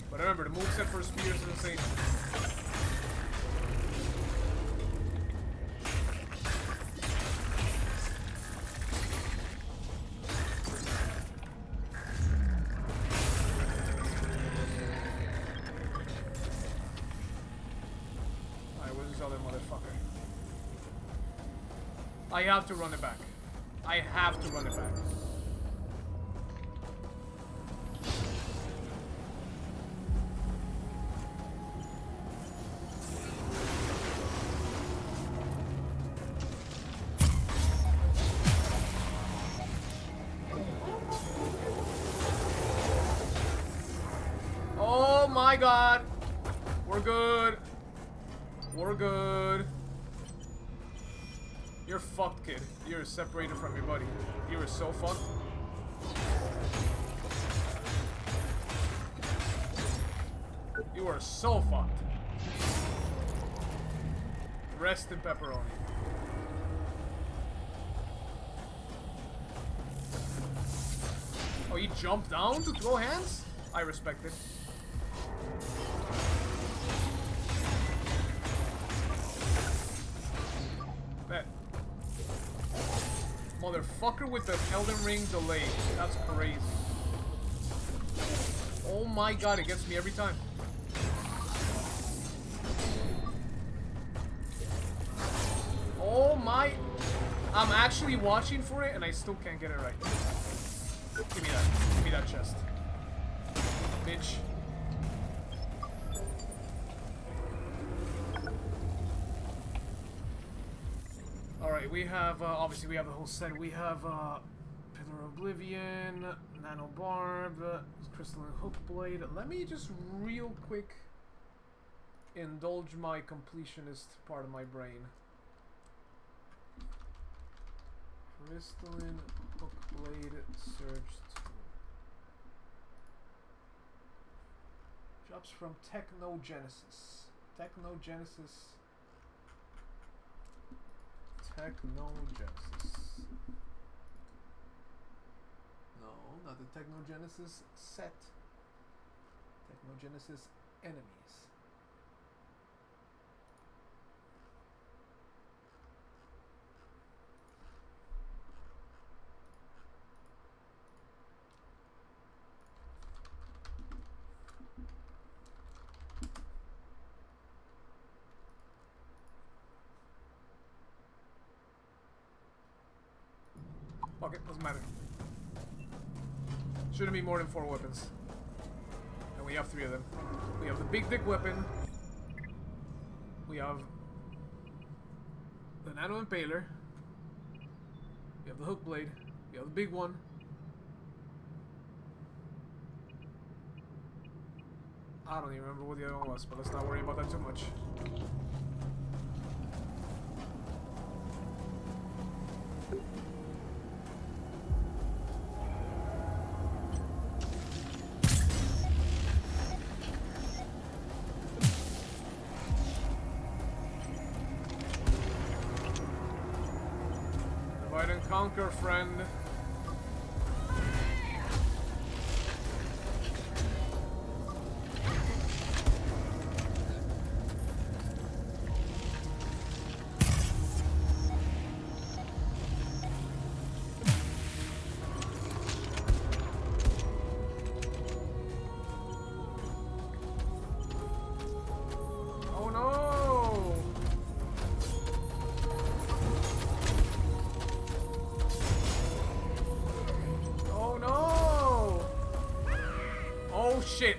[SPEAKER 1] But remember, the moveset for spears is insane. I have to run it back. I have to run it back. Oh my god. We're good. We're good. You're fucked, kid. You're separated from your buddy. You are so fucked. You are so fucked. Rest in pepperoni. Oh, he jumped down to throw hands? I respect it. Bet. Motherfucker with the Elden Ring delay. That's crazy. Oh my god, it gets me every time. Oh my... I'm actually watching for it and I still can't get it right. Give me that. Give me that chest. Bitch. Alright, we have, obviously we have the whole set. We have, Pillar of Oblivion, Nano Barb, Crystalline Hook Blade. Let me just real quick indulge my completionist part of my brain. Crystalline Hook Blade Surge 2. Drops from Technogenesis. Technogenesis. No, not the Technogenesis set. Technogenesis enemies. Fuck it, doesn't matter. Shouldn't be more than 4 weapons. And we have 3 of them. We have the big dick weapon. We have the nano impaler. We have the hook blade. We have the big one. I don't even remember what the other one was, but let's not worry about that too much. Divide and conquer, friend. Shit.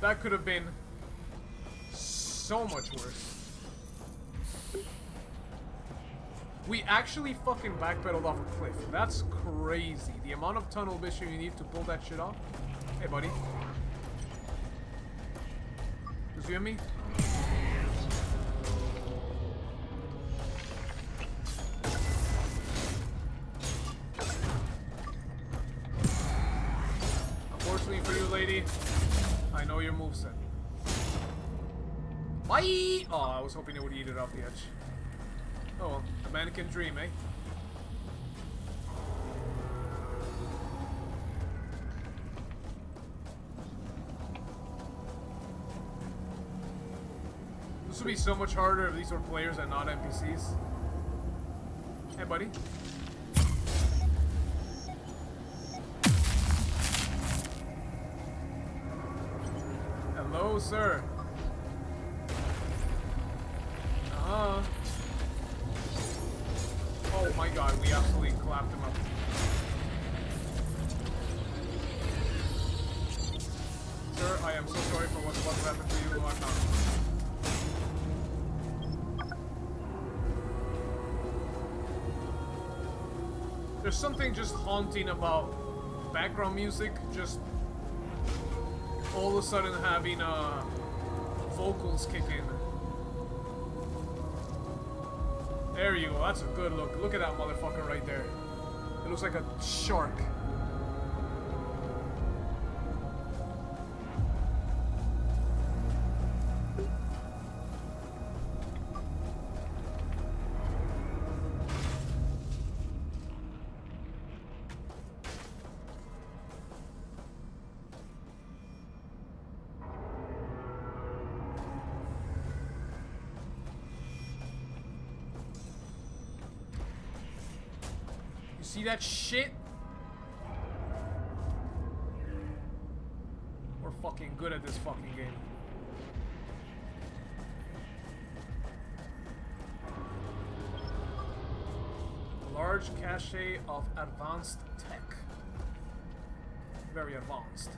[SPEAKER 1] That could have been so much worse. We actually fucking backpedaled off a cliff. That's crazy. The amount of tunnel vision you need to pull that shit off. Hey, buddy. Just you and me? Unfortunately for you, lady, I know your moveset. Bye! Oh, I was hoping it would eat it off the edge. Oh well, a man can dream, eh? This would be so much harder if these were players and not NPCs. Hey, buddy. Hello, sir. Oh my god, we absolutely clapped him up. Sir, I am so sorry for what's about to happen to you and whatnot. There's something just haunting about background music, just all of a sudden having vocals kick in. There you go, that's a good look. Look at that motherfucker right there. It looks like a shark. See that shit? We're fucking good at this fucking game. Large cache of advanced tech. Very advanced.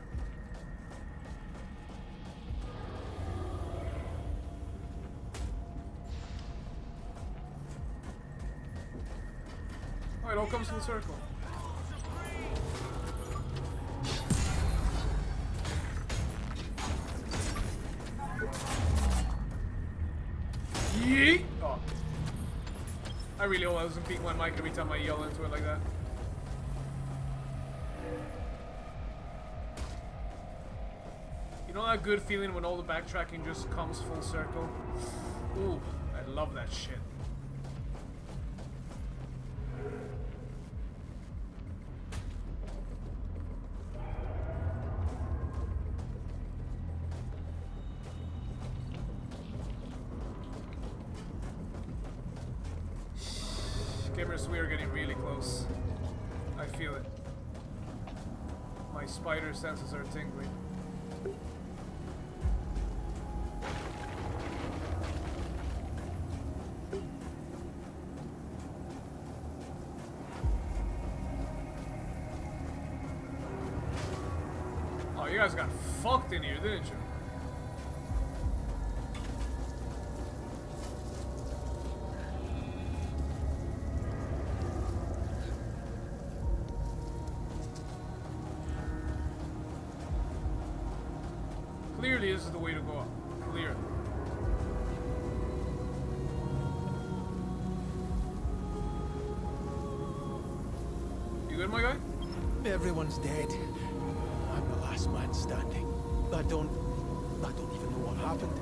[SPEAKER 1] Oh, it all comes full circle. Yeet! Oh. I really hope I wasn't peeking my mic every time I yell into it like that. You know that good feeling when all the backtracking just comes full circle? Ooh, I love that shit. Gamers, we are getting really close. I feel it. My spider senses are tingling. you guys got fucked in here, didn't you? Clearly, this is the way to go up. Clearly. You good, my guy?
[SPEAKER 6] Everyone's dead. I'm the last man standing. I don't even know what happened.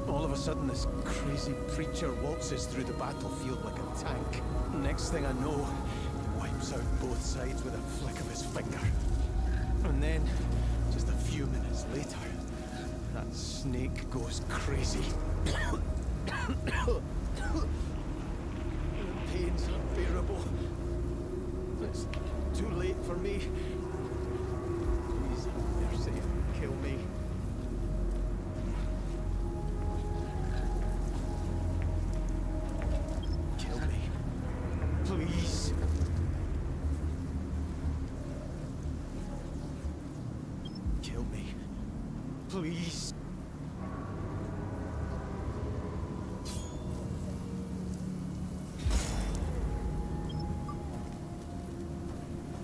[SPEAKER 6] All of a sudden, this crazy preacher waltzes through the battlefield like a tank. Next thing I know, he wipes out both sides with a flick of his finger. And then, just a few minutes later, that snake goes crazy. The pain's unbearable. It's too late for me. Please have mercy and kill me. Kill me. Please. Kill me. Please.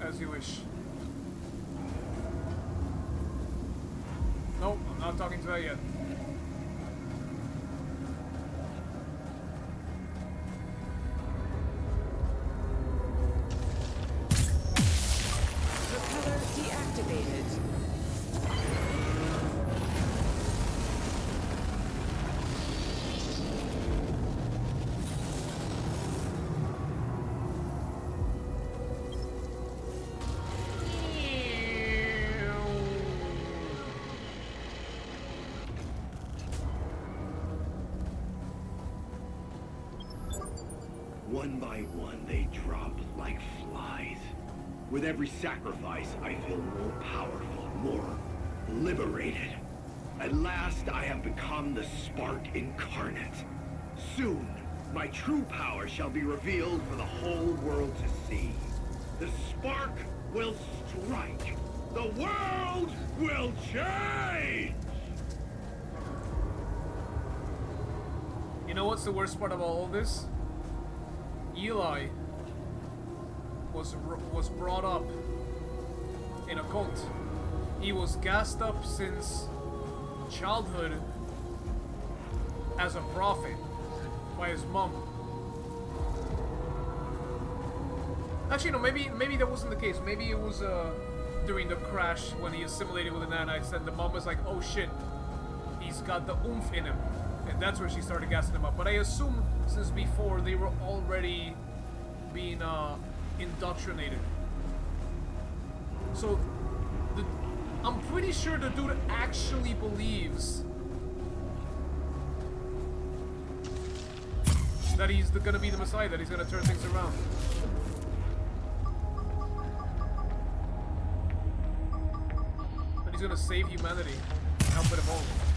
[SPEAKER 1] As you wish. Nope, I'm not talking to that yet.
[SPEAKER 2] Repeller deactivated.
[SPEAKER 3] One by one, they drop like flies. With every sacrifice, I feel more powerful, more liberated. At last, I have become the spark incarnate. Soon, my true power shall be revealed for the whole world to see. The spark will strike. The world will change!
[SPEAKER 1] You know what's the worst part about all this? Eli was brought up in a cult. He was gassed up since childhood as a prophet by his mom. Actually, no, maybe that wasn't the case. Maybe it was during the crash when he assimilated with the nanites, and the mom was like, "Oh shit, he's got the oomph in him," and that's where she started gassing him up. But I assume since before they were already being indoctrinated. So I'm pretty sure the dude actually believes that he's gonna be the Messiah, that he's gonna turn things around. That he's gonna save humanity and help it evolve.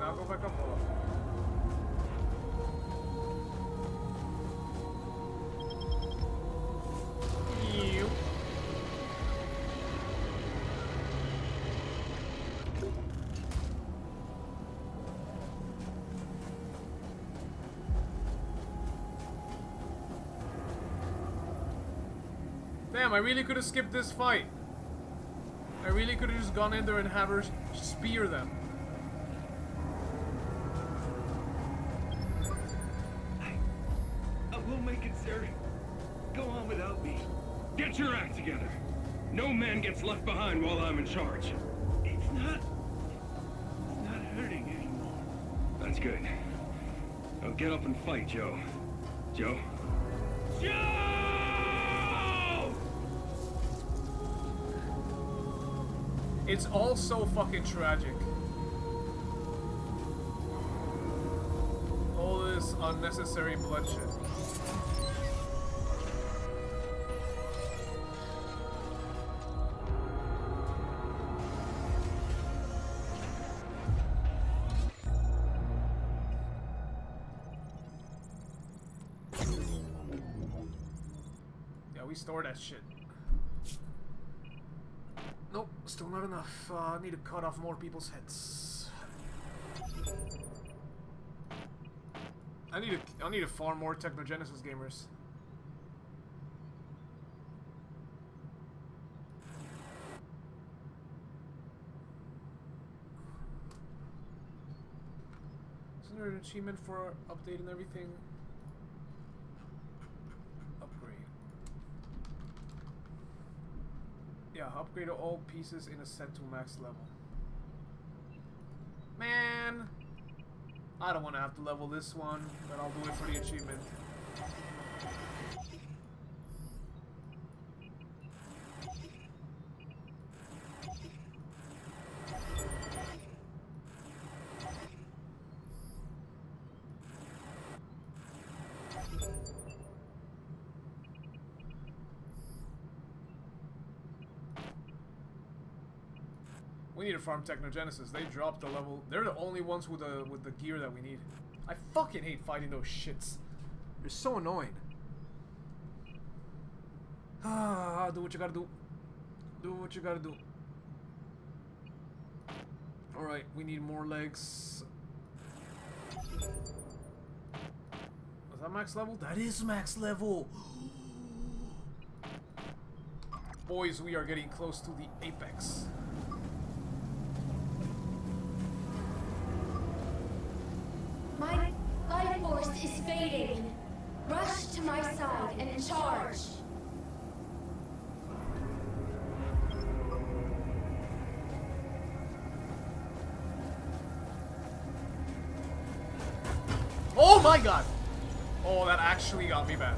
[SPEAKER 1] I'll go back up. Damn, I really could have skipped this fight. I really could have just gone in there and have her spear them.
[SPEAKER 3] I will make it, sir. go on without me.
[SPEAKER 4] Get your act together. No man gets left behind while I'm in charge.
[SPEAKER 3] It's not hurting anymore.
[SPEAKER 4] That's good. Now get up and fight, Joe. Joe?
[SPEAKER 3] Joe!
[SPEAKER 1] It's all so fucking tragic. All this unnecessary bloodshed. Yeah, we store that shit. Nope, still not enough. I need to cut off more people's heads. I need to farm more Technogenesis gamers. Isn't there an achievement for updating everything? Upgrade. Yeah, upgrade all pieces in a set to max level. Man! I don't want to have to level this one, but I'll do it for the achievement. We need to farm Technogenesis. They dropped the level. They're the only ones with the gear that we need. I fucking hate fighting those shits. They're so annoying. Ah, do what you gotta do. Do what you gotta do. Alright, we need more legs. Was that max level? That is max level! Boys, we are getting close to the apex.
[SPEAKER 5] My life force is fading. Rush to my side and charge.
[SPEAKER 1] Oh my god! Oh, that actually got me bad.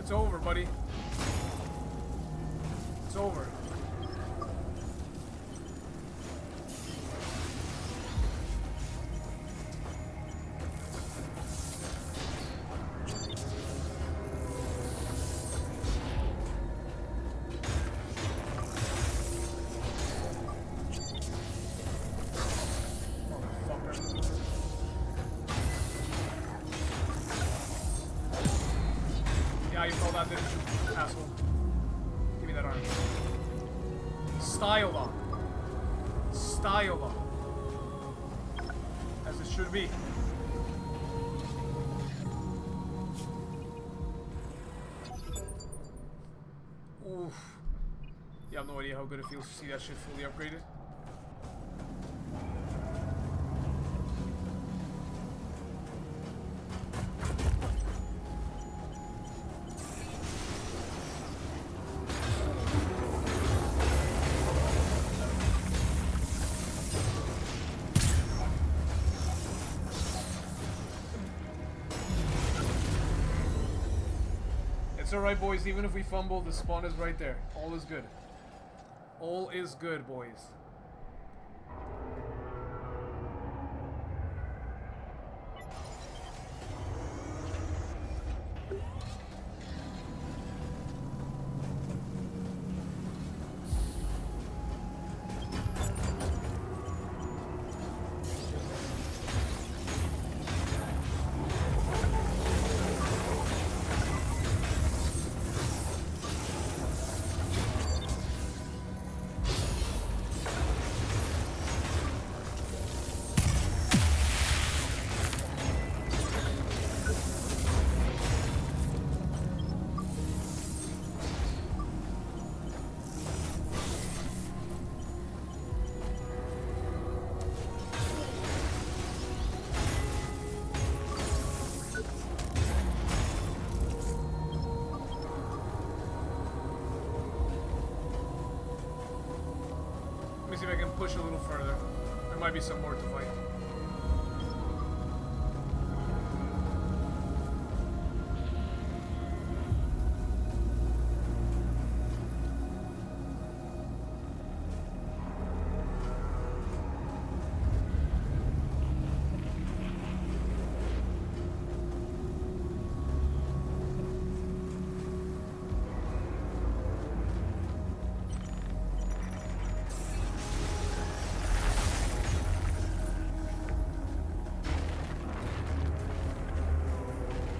[SPEAKER 1] It's over, buddy. It's over. Yeah, you call that, didn't you, asshole? Give me that arm. Style lock. Style lock. As it should be. Oof. You have no idea how good it feels to see that shit fully upgraded. alright, boys. Even if we fumble, the spawn is right there. All is good. All is good, boys. Let me see if I can push a little further. There might be some more to fight.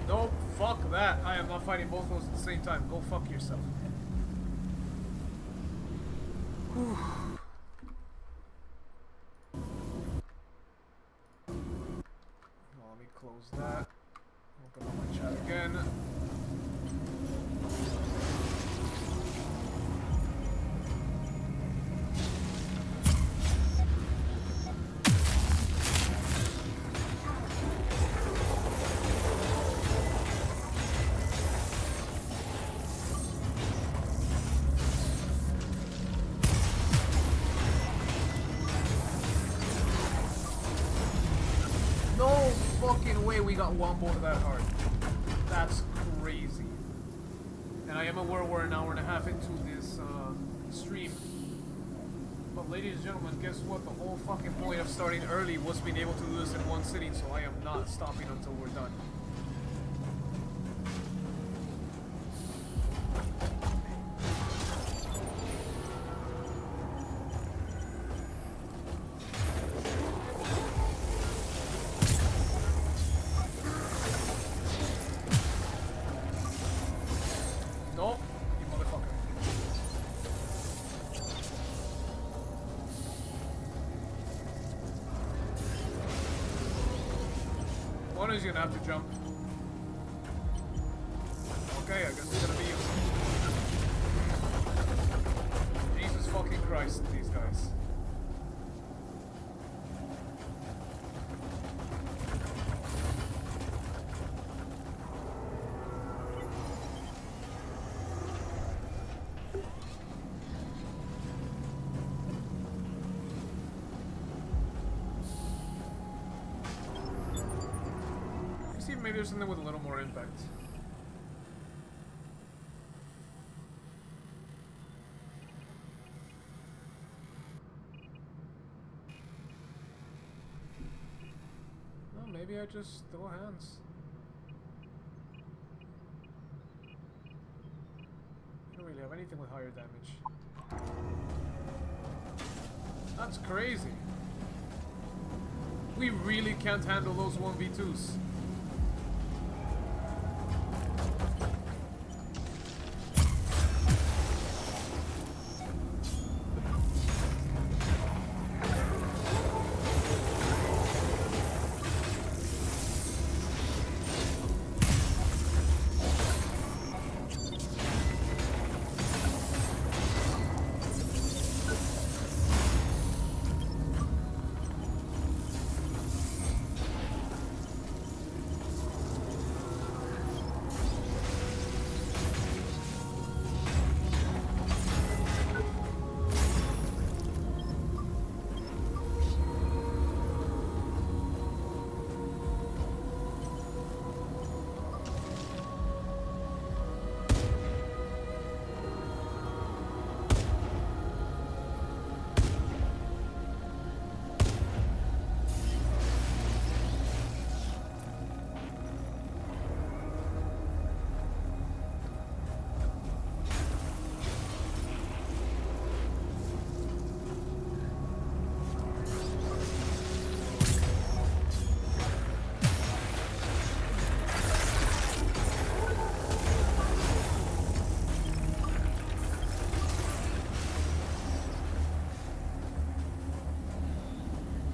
[SPEAKER 1] Nope, fuck that. I am not fighting both of those at the same time. Go fuck yourself. Whew. Well, let me close that. Open up my chat again. No fucking way we got womboed that hard. That's crazy. And I am aware we're an hour and a half into this stream. But ladies and gentlemen, guess what? The whole fucking point of starting early was being able to do this in one sitting, so I am not stopping until we're done. Nope, you motherfucker. One is gonna have to jump. Okay, I guess it's gonna be you. Jesus fucking Christ, these guys. See if maybe there's something with a little more impact. Well, maybe I just throw hands. I don't really have anything with higher damage. That's crazy. We really can't handle those 1v2s.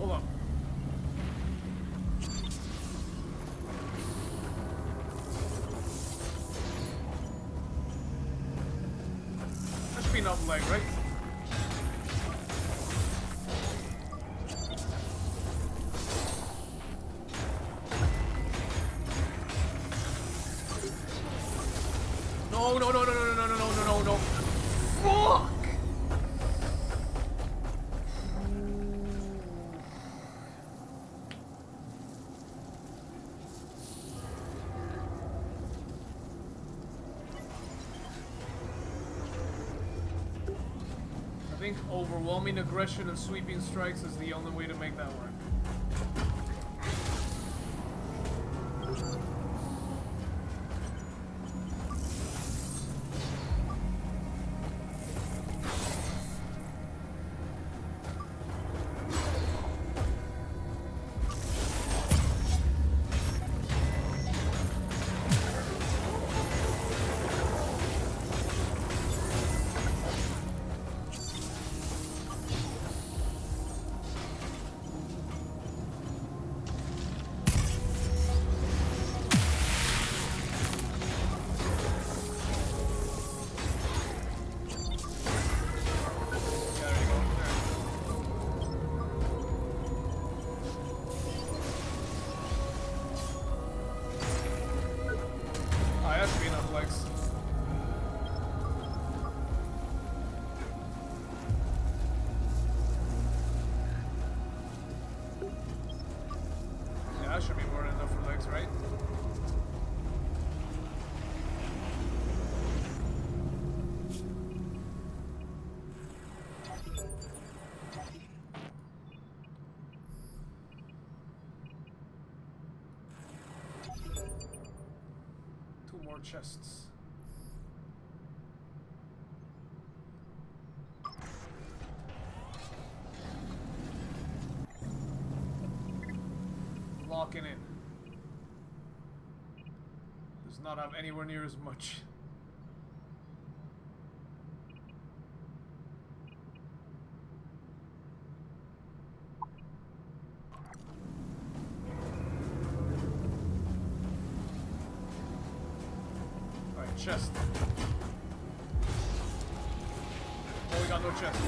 [SPEAKER 1] Hold on. That should be enough leg, right? No, no, no, no, no, no, no, no, no, no, no. Fuck! I think overwhelming aggression and sweeping strikes is the only way to make that work. That should be more than enough for legs, right? Two more chests. Locking in. Does not have anywhere near as much. Alright, chest. Oh, we got no chest.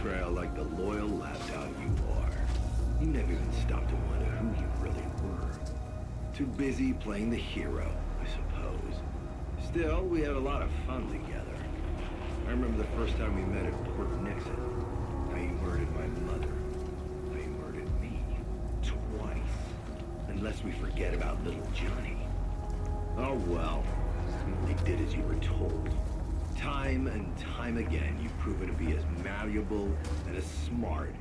[SPEAKER 3] trail like the loyal lapdog you are. You never even stopped to wonder who you really were. Too busy playing the hero, I suppose. Still, we had a lot of fun together. I remember the first time we met at Port Nixon. How you murdered my mother. How you murdered me. Twice. Unless we forget about little Johnny. Oh well. You only did as you were told. Time and time again, you've proven to be as malleable and as smart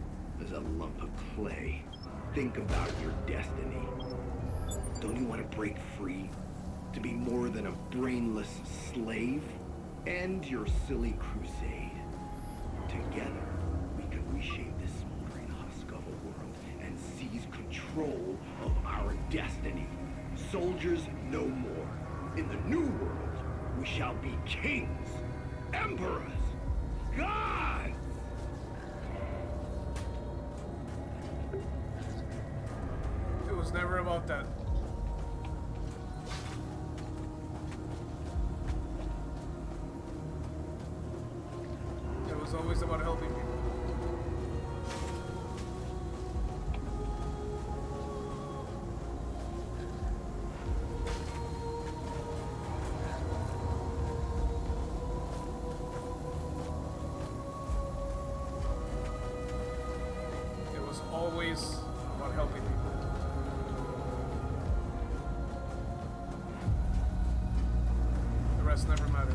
[SPEAKER 3] as a lump of clay. Think about your destiny. Don't you want to break free? To be more than a brainless slave? End your silly crusade. Together, we can reshape this smoldering husk of a world and seize control of our destiny. Soldiers no more. In the new world, we shall be kings, emperors, gods!
[SPEAKER 1] It was never about that. It was always about helping people. It was always about helping people. The rest never mattered.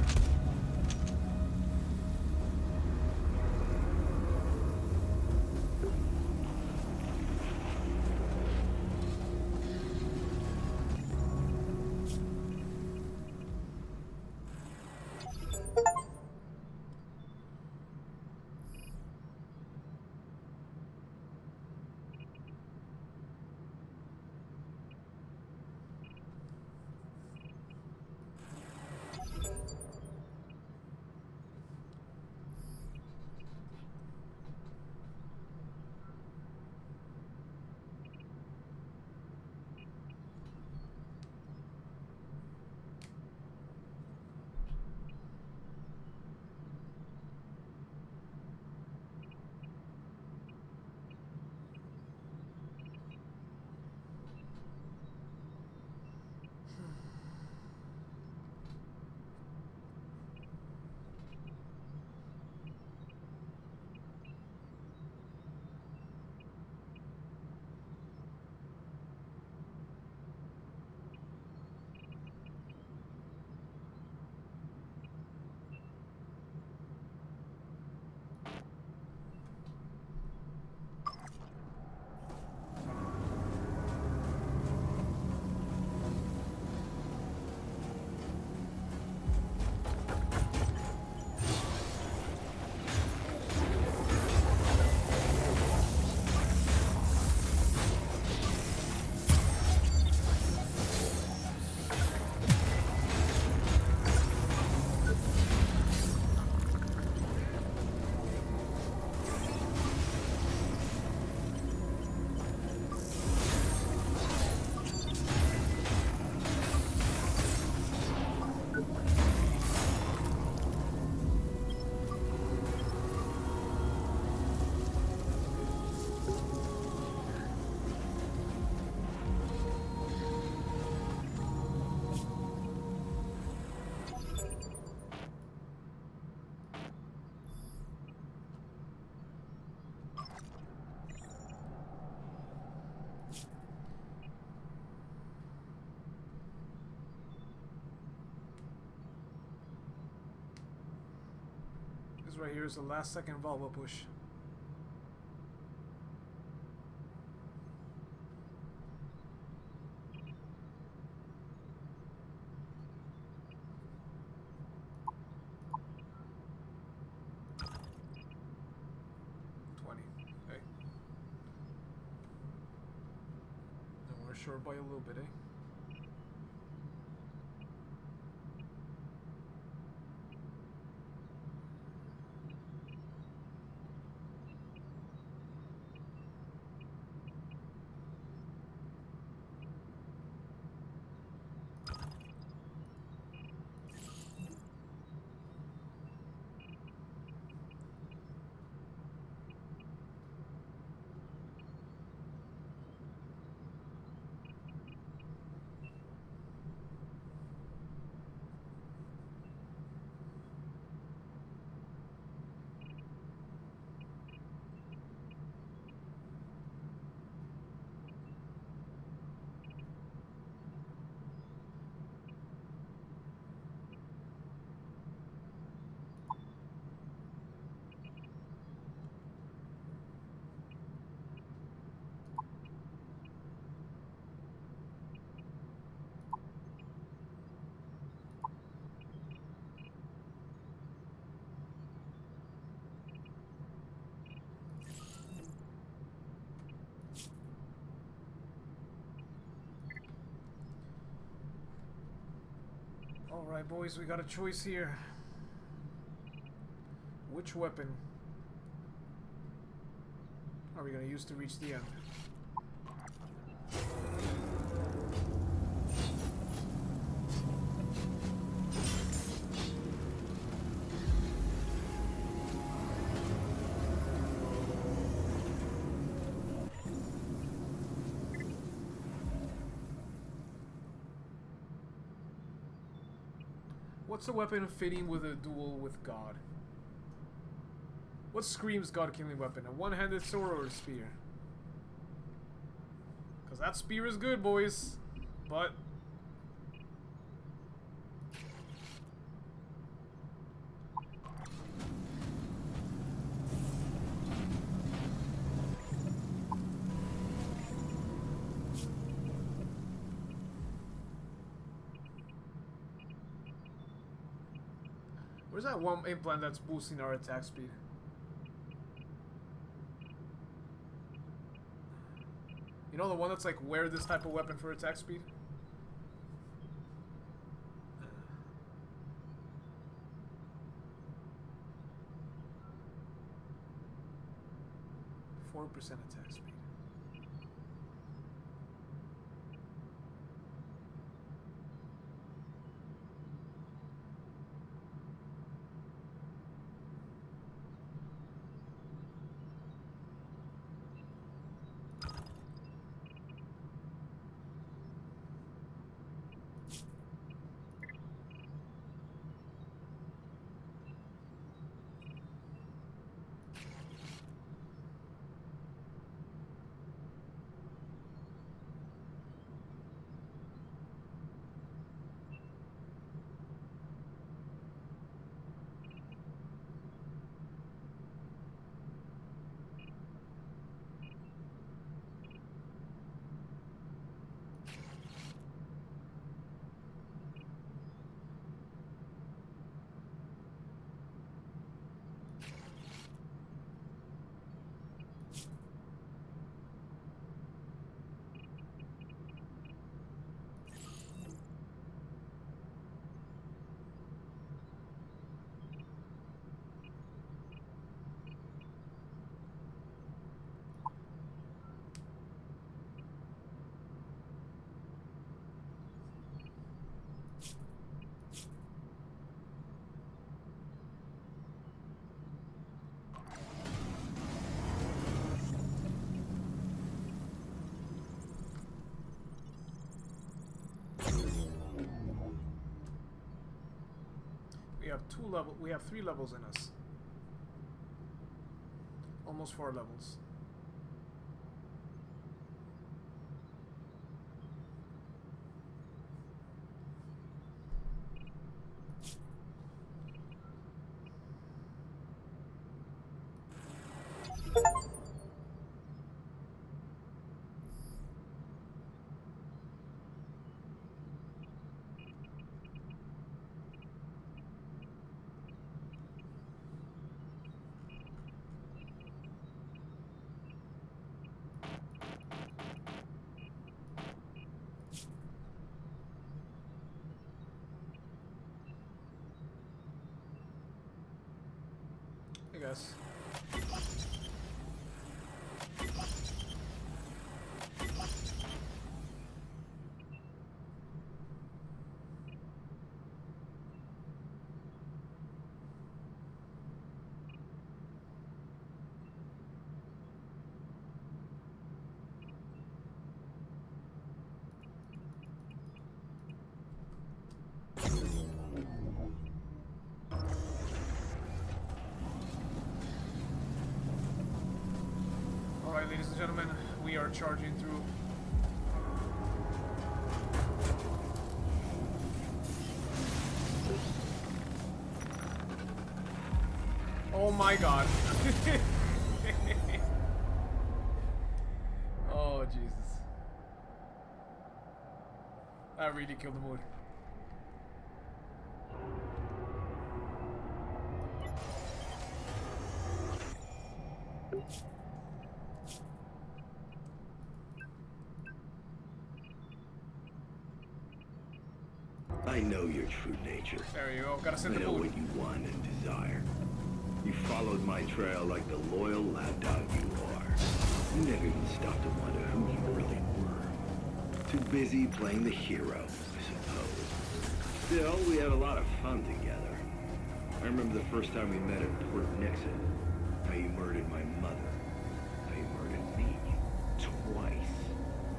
[SPEAKER 1] This right here is the last second Volvo push. Okay. And we're short by a little bit, eh? Alright, boys, we got a choice here. Which weapon are we gonna use to reach the end? What's a weapon fitting with a duel with God? What screams God-killing weapon? A one-handed sword or a spear? Because that spear is good, boys. But... where's that one implant that's boosting our attack speed? You know the one that's like, wear this type of weapon for attack speed? 4% attack speed. We have 3 levels in us. Almost 4 levels. I guess. Alright, ladies and gentlemen, we are charging through. Oh my god. Oh, Jesus. That really killed the mood.
[SPEAKER 3] I know your true nature.
[SPEAKER 1] There you go. Gotta
[SPEAKER 3] I
[SPEAKER 1] set the
[SPEAKER 3] know
[SPEAKER 1] mood.
[SPEAKER 3] what you want and desire. You followed my trail like the loyal lapdog you are. You never even stopped to wonder who you really were. Too busy playing the hero, I suppose. Still, we had a lot of fun together. I remember the first time we met at Port Nixon. How you murdered my mother. How you murdered me. Twice.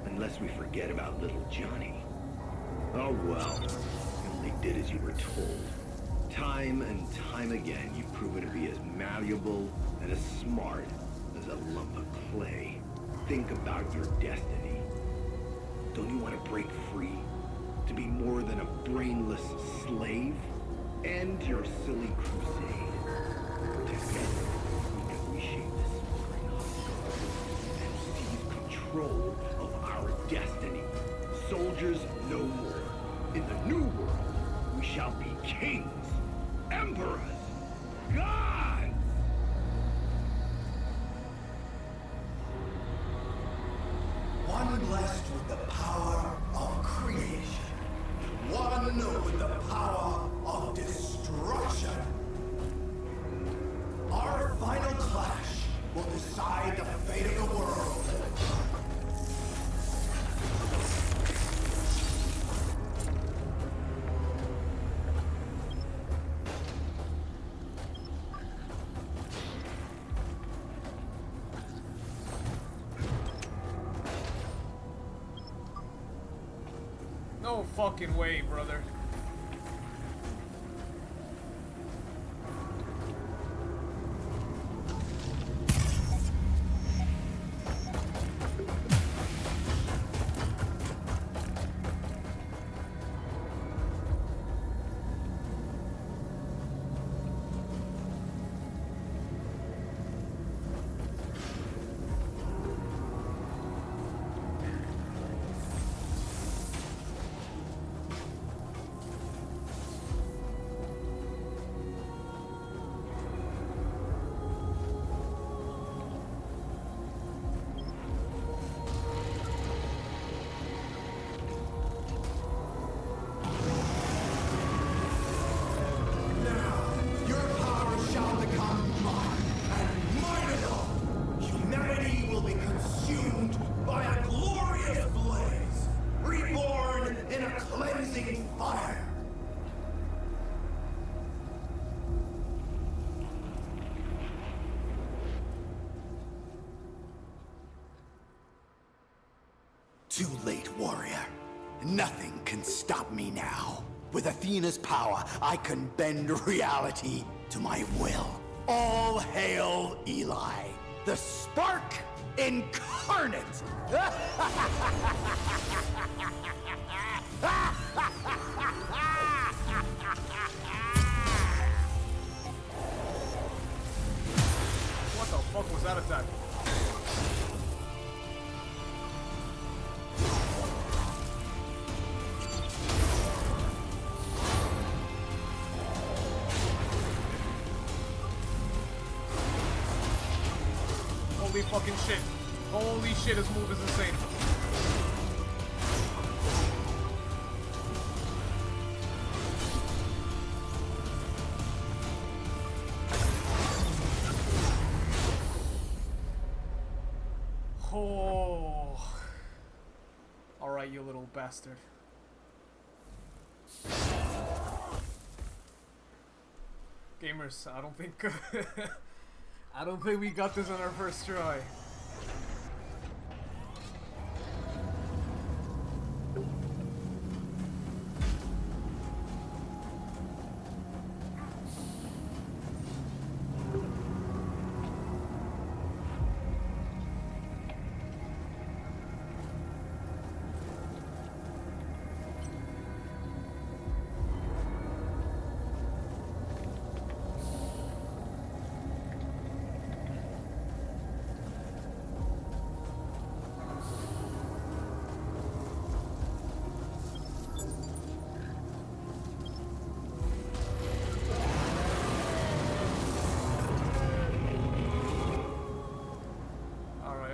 [SPEAKER 3] Unless we forget about little Johnny. Oh well. You only did as you were told. Time and time again, you've proven to be as malleable and as smart as a lump of clay. Think about your destiny. Don't you want to break free? To be more than a brainless slave? End your silly crusade. Together, we can reshape this smoldering hut and seize control of our destiny. Soldiers no more. In the new world, we shall be kings. Emperors! Gods!
[SPEAKER 7] One blessed with the power of creation. One with the power of destruction. Our final clash will decide the fate of the world.
[SPEAKER 1] No fucking way, brother. Too late, warrior. Nothing can stop me now. With Athena's power, I can bend reality to my will. All hail Eli, the spark incarnate! What the fuck was that attack? Holy fucking shit. Holy shit, his move is insane. Oh. Alright, you little bastard. Gamers, I don't think I don't think we got this on our first try.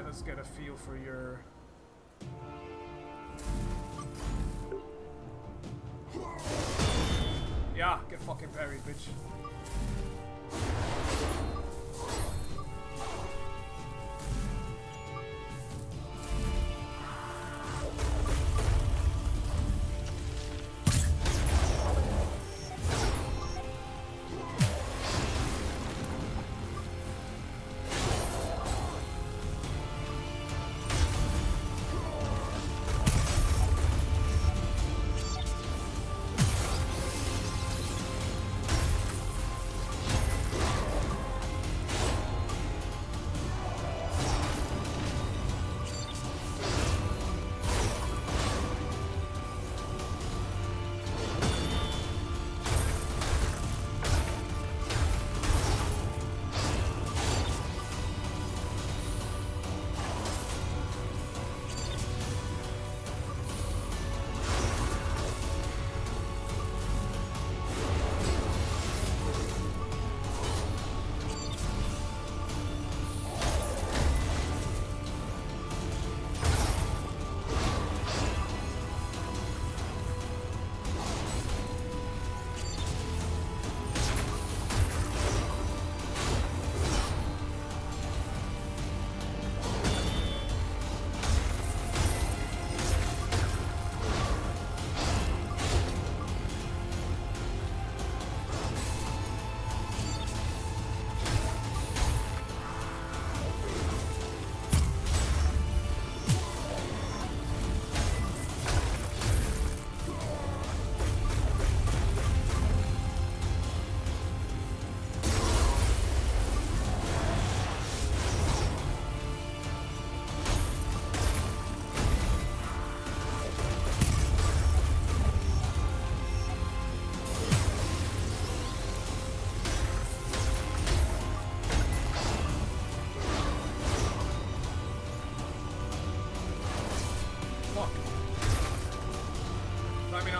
[SPEAKER 1] Let's get a feel for your... get fucking parried, bitch.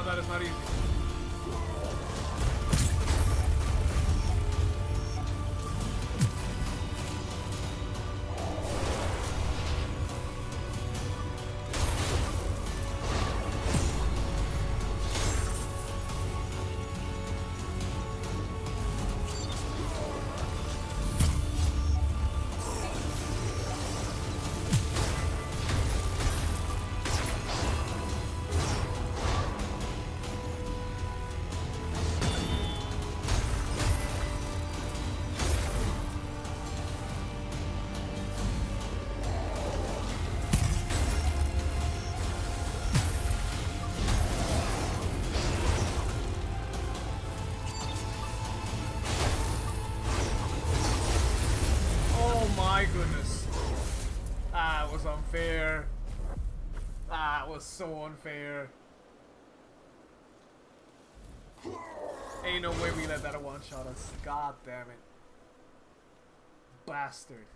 [SPEAKER 1] That is not easy. My goodness. That was unfair. That was so unfair. Ain't no way we let that one-shot us. God damn it. Bastard.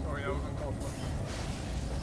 [SPEAKER 1] Sorry, that was uncalled for.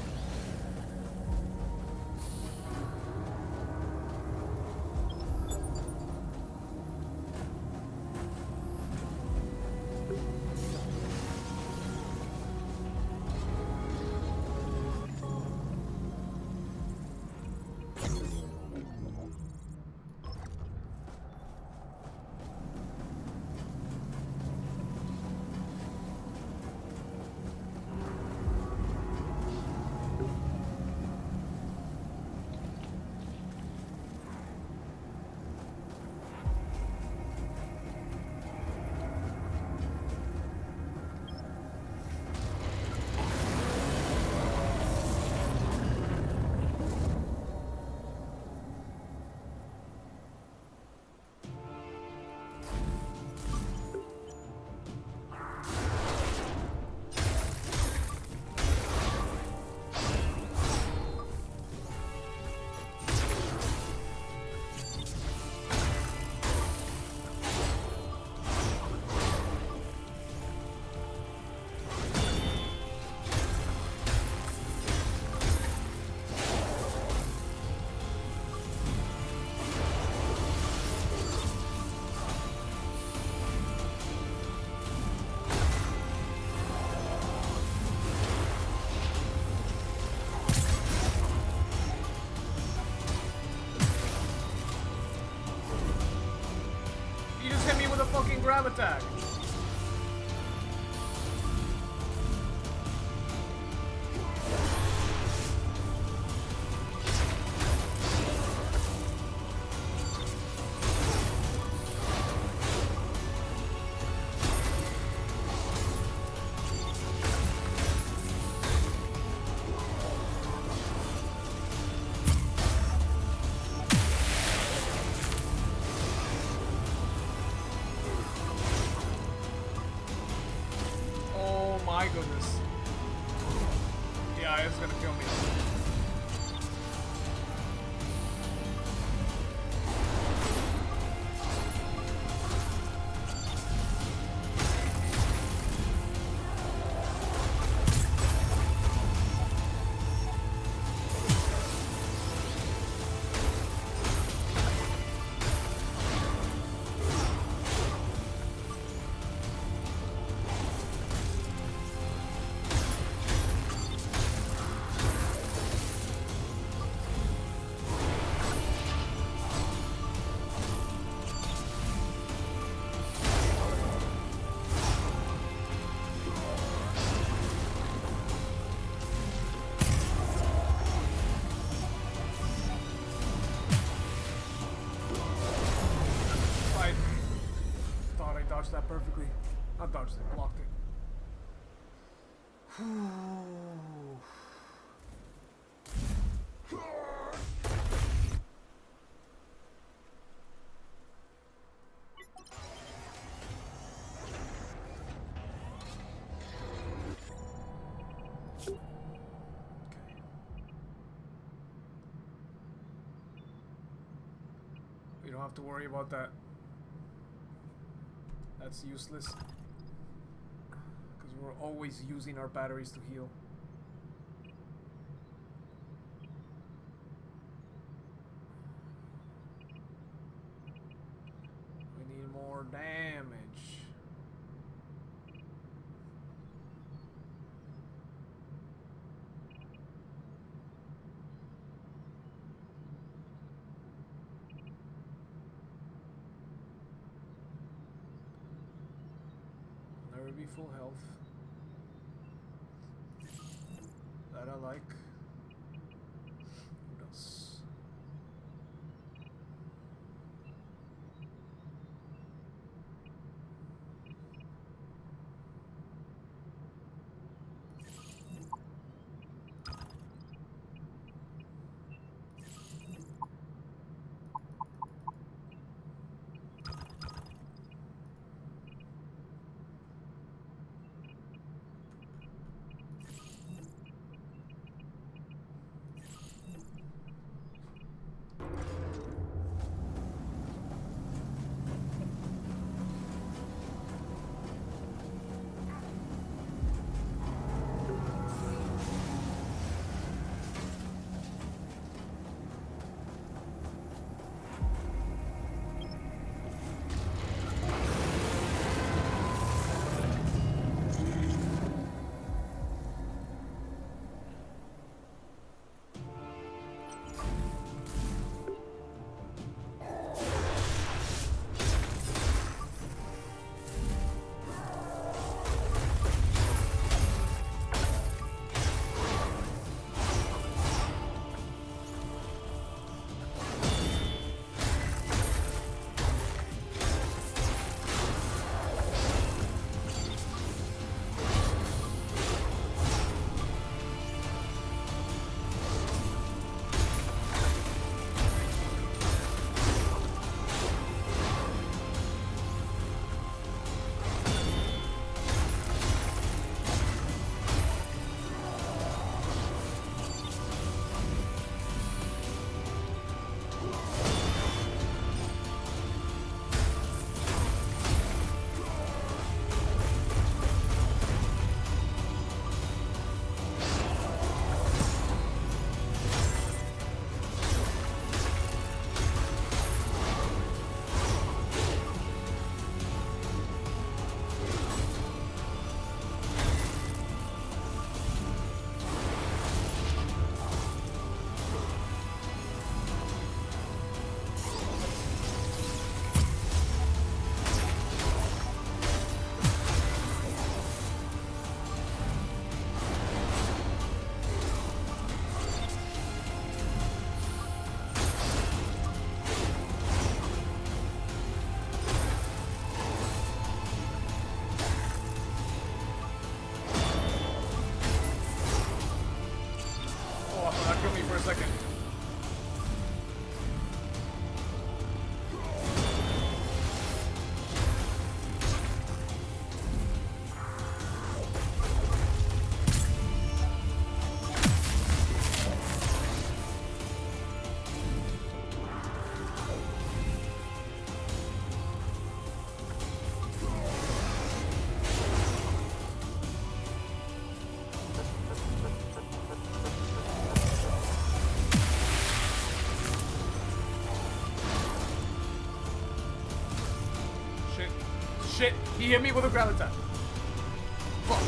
[SPEAKER 1] fucking grab attack. My goodness. Yeah, it's gonna kill me. That perfectly. Not dodged it, blocked it. We don't have to worry about that. That's useless. Because we're always using our batteries to heal. We need more damage. Never be full health. That I like. What else? shit! He hit me with a grab attack. Fuck.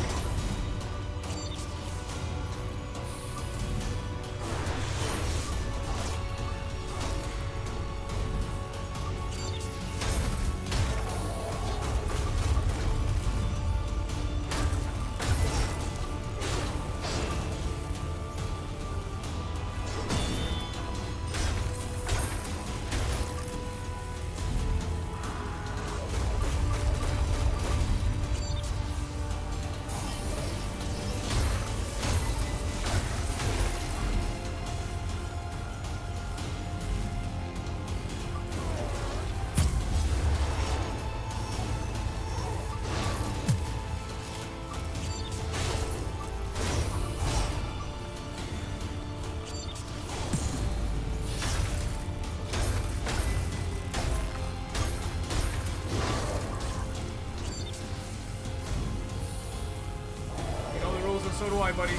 [SPEAKER 1] So do I, buddy.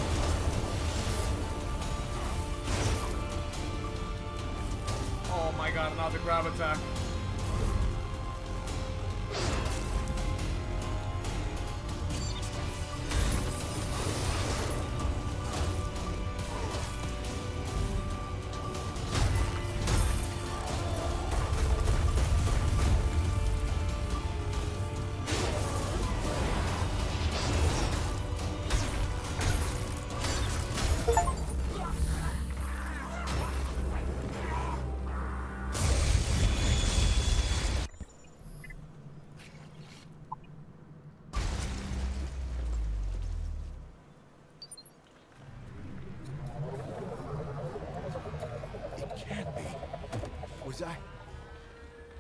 [SPEAKER 1] Oh my god, another grab attack.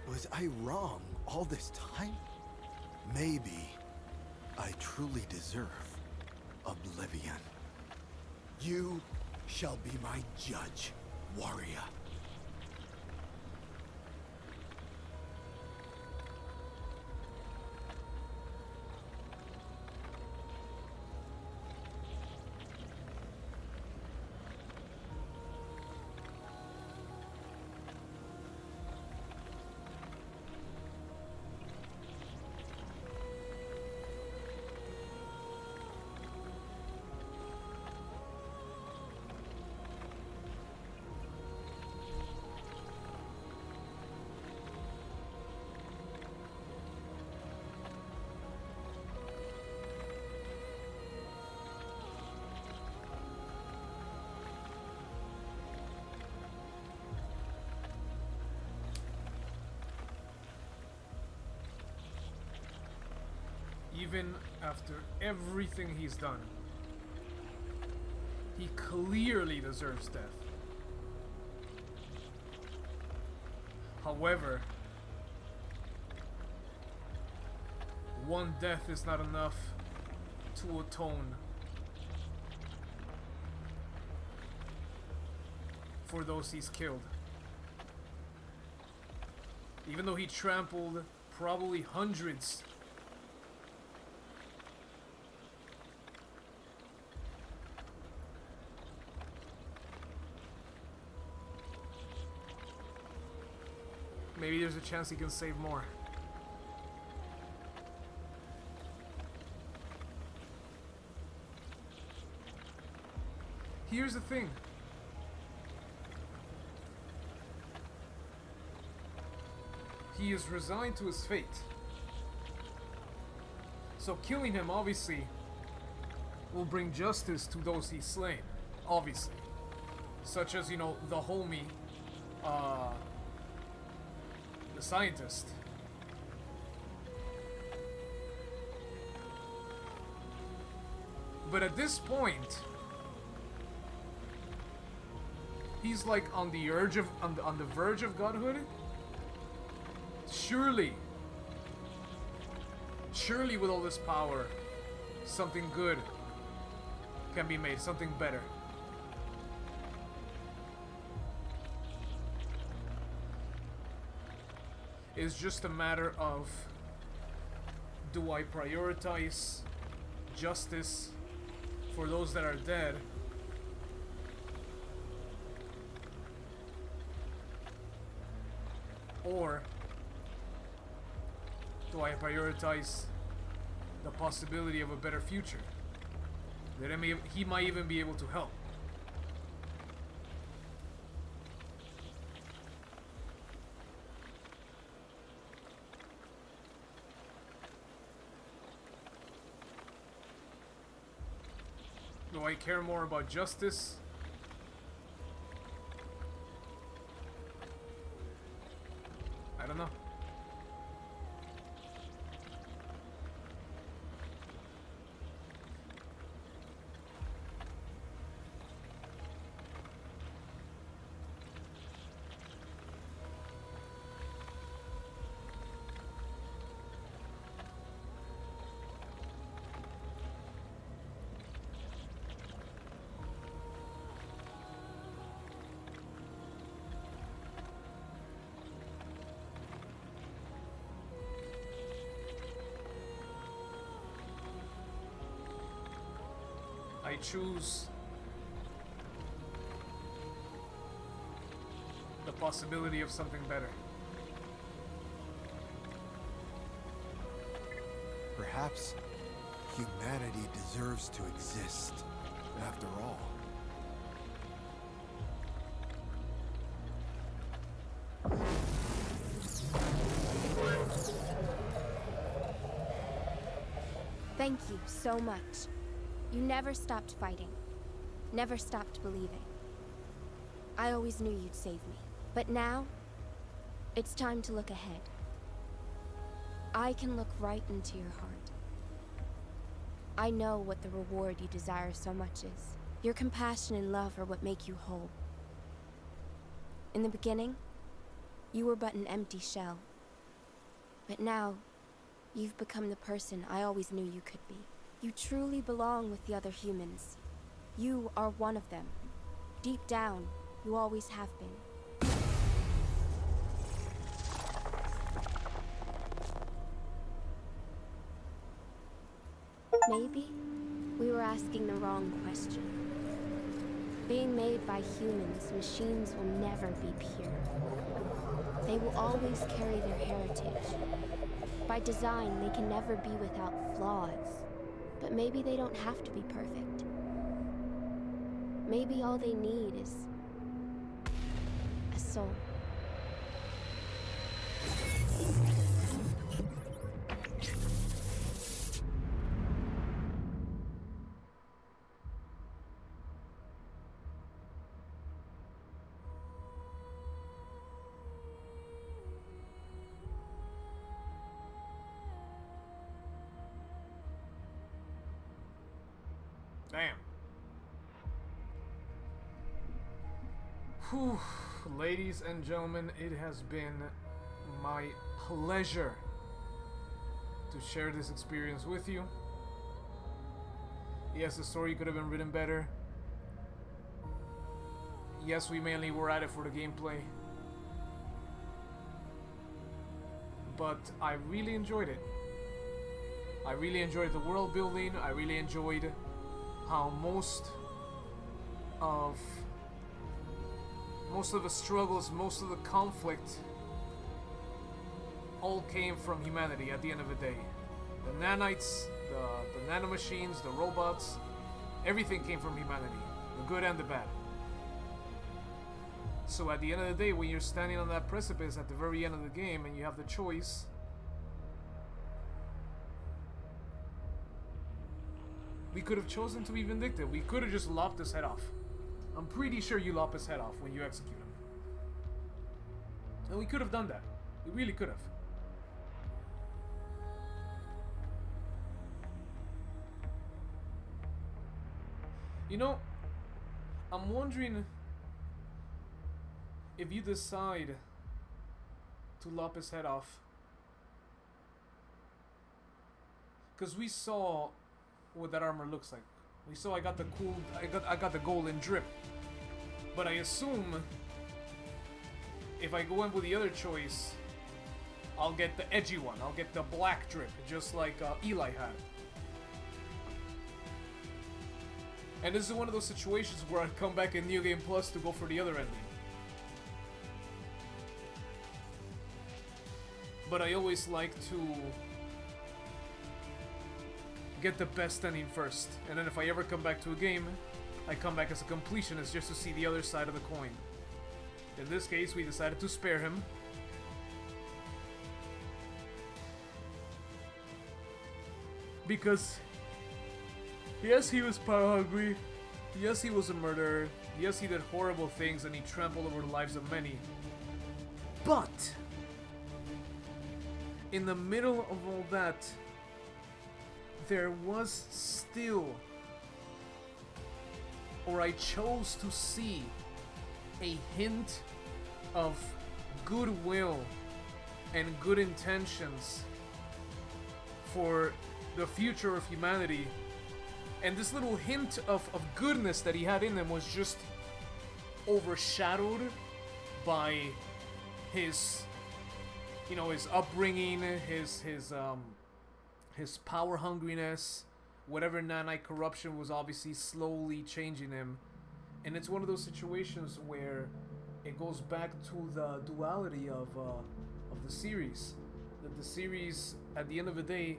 [SPEAKER 7] Was I wrong all this time? Maybe I truly deserve oblivion. You shall be my judge, warrior.
[SPEAKER 1] Even after everything he's done, he clearly deserves death. However, one death is not enough to atone for those he's killed. Even though he trampled probably hundreds maybe there's a chance he can save more. Here's the thing. He is resigned to his fate. So killing him obviously will bring justice to those he's slain. Obviously. Such as, you know, the homie, the scientist. But at this point, he's like on the verge of godhood. Surely with all this power, something good can be made, something better. It's just a matter of, do I prioritize justice for those that are dead, or Do I prioritize the possibility of a better future? That he might even be able to help. Do I care more about justice? I don't know. I choose the possibility of something better.
[SPEAKER 6] Perhaps humanity deserves to exist, after all.
[SPEAKER 5] Thank you so much. You never stopped fighting. Never stopped believing. I always knew you'd save me. But now, it's time to look ahead. I can look right into your heart. I know what the reward you desire so much is. Your compassion and love are what make you whole. In the beginning, you were but an empty shell. But now, you've become the person I always knew you could be. You truly belong with the other humans. You are one of them. Deep down, you always have been. Maybe we were asking the wrong question. Being made by humans, machines will never be pure. They will always carry their heritage. By design, they can never be without flaws. But maybe they don't have to be perfect. Maybe all they need is a soul.
[SPEAKER 1] Damn. Whew. Ladies and gentlemen, it has been my pleasure to share this experience with you. Yes, the story could have been written better. Yes, we mainly were at it for the gameplay. But I really enjoyed it. I really enjoyed the world building. I really enjoyed how most of the struggles, most of the conflict all came from humanity at the end of the day. The nanites, the nanomachines, the robots, everything came from humanity, the good and the bad. So at the end of the day, when you're standing on that precipice at the very end of the game and you have the choice, we could have chosen to be vindictive. We could have just lopped his head off. I'm pretty sure you lop his head off when you execute him. And we could have done that. We really could have. You know, I'm wondering if you decide to lop his head off, because we saw what that armor looks like. We saw I got the golden drip, but I assume if I go in with the other choice, I'll get the edgy one. I'll get the black drip, just like Eli had. And this is one of those situations where I'd come back in New Game Plus to go for the other ending. But I always like to get the best ending first. And then if I ever come back to a game, I come back as a completionist just to see the other side of the coin. In this case, we decided to spare him. Because, yes, he was power hungry. Yes, he was a murderer. Yes, he did horrible things and he trampled over the lives of many. But, in the middle of all that, there was still, or I chose to see, a hint of goodwill and good intentions for the future of humanity. And this little hint of goodness that he had in him was just overshadowed by his, you know, his upbringing, his power hungriness, whatever nanite corruption was obviously slowly changing him. And it's one of those situations where it goes back to the duality of the series. That the series, at the end of the day,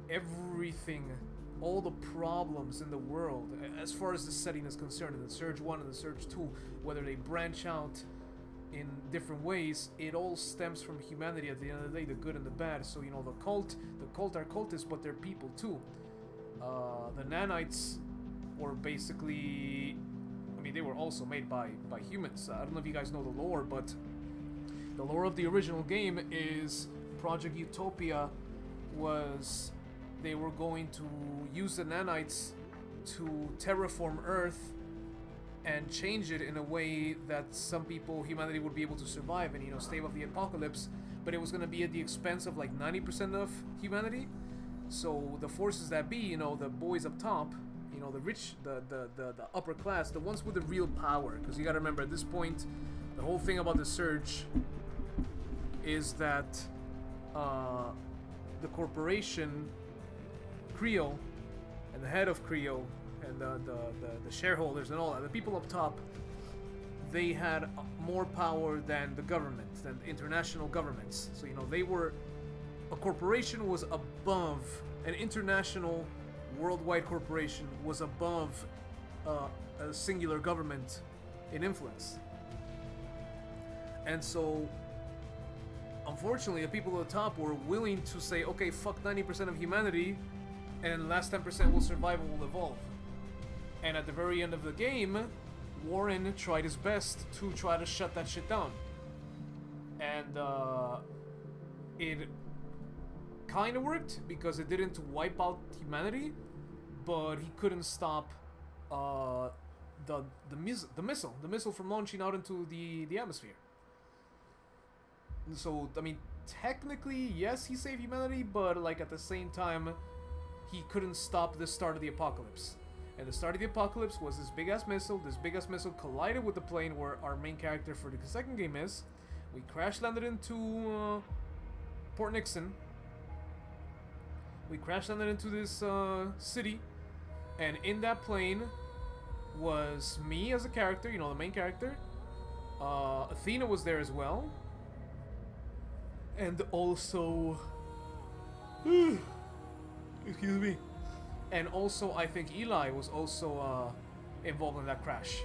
[SPEAKER 1] everything, all the problems in the world, as far as the setting is concerned, in the Surge 1 and the Surge 2, whether they branch out in different ways, it all stems from humanity at the end of the day, the good and the bad. So, you know, the cult are cultists, but they're people too. The nanites were basically, I mean, they were also made by humans. I don't know if you guys know the lore, but the lore of the original game is Project Utopia was, they were going to use the nanites to terraform Earth and change it in a way that some people, humanity, would be able to survive and, you know, stave off the apocalypse. But it was going to be at the expense of like 90% of humanity. So the forces that be, you know, the boys up top, you know, the rich, the upper class, the ones with the real power. Because you got to remember, at this point, the whole thing about the Surge is that the corporation Creo and the head of Creo and the shareholders and all that, the people up top, they had more power than the government, than international governments. So, you know, they were, a corporation was above, an international worldwide corporation was above a singular government in influence. And so, unfortunately, the people at the top were willing to say, okay, fuck 90% of humanity, and the last 10% will survive and will evolve. And at the very end of the game, Warren tried his best to try to shut that shit down. And it kind of worked, because it didn't wipe out humanity, but he couldn't stop the missile from launching out into the atmosphere. And so, I mean, technically, yes, he saved humanity, but like at the same time, he couldn't stop the start of the apocalypse. And the start of the apocalypse was this big-ass missile. This big-ass missile collided with the plane where our main character for the second game is. We crash-landed into Port Nixon. We crash-landed into this city. And in that plane was me as a character, you know, the main character. Athena was there as well. And also... excuse me. And also, I think Eli was also involved in that crash.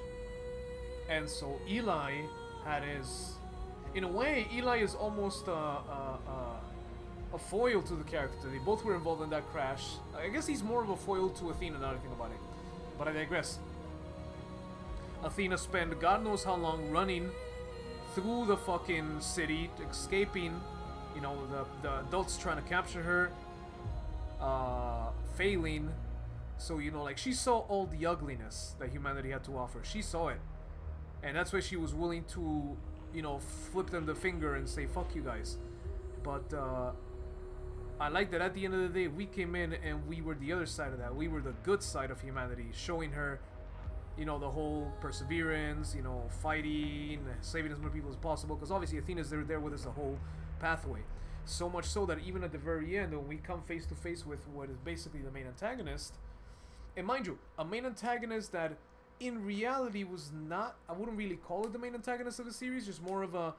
[SPEAKER 1] And so Eli had his... In a way, Eli is almost a foil to the character. They both were involved in that crash. I guess he's more of a foil to Athena now that I think about it. But I digress. Athena spent God knows how long running through the fucking city, escaping, you know, the adults trying to capture her. Failing. So, you know, like, she saw all the ugliness that humanity had to offer. She saw it. And that's why she was willing to, you know, flip them the finger and say, fuck you guys. But, I like that at the end of the day, we came in and we were the other side of that. We were the good side of humanity, showing her, you know, the whole perseverance, you know, fighting, saving as many people as possible. Because obviously Athena's there with us the whole pathway. So much so that even at the very end, when we come face to face with what is basically the main antagonist, and mind you, a main antagonist that in reality was not, I wouldn't really call it the main antagonist of the series, just more of a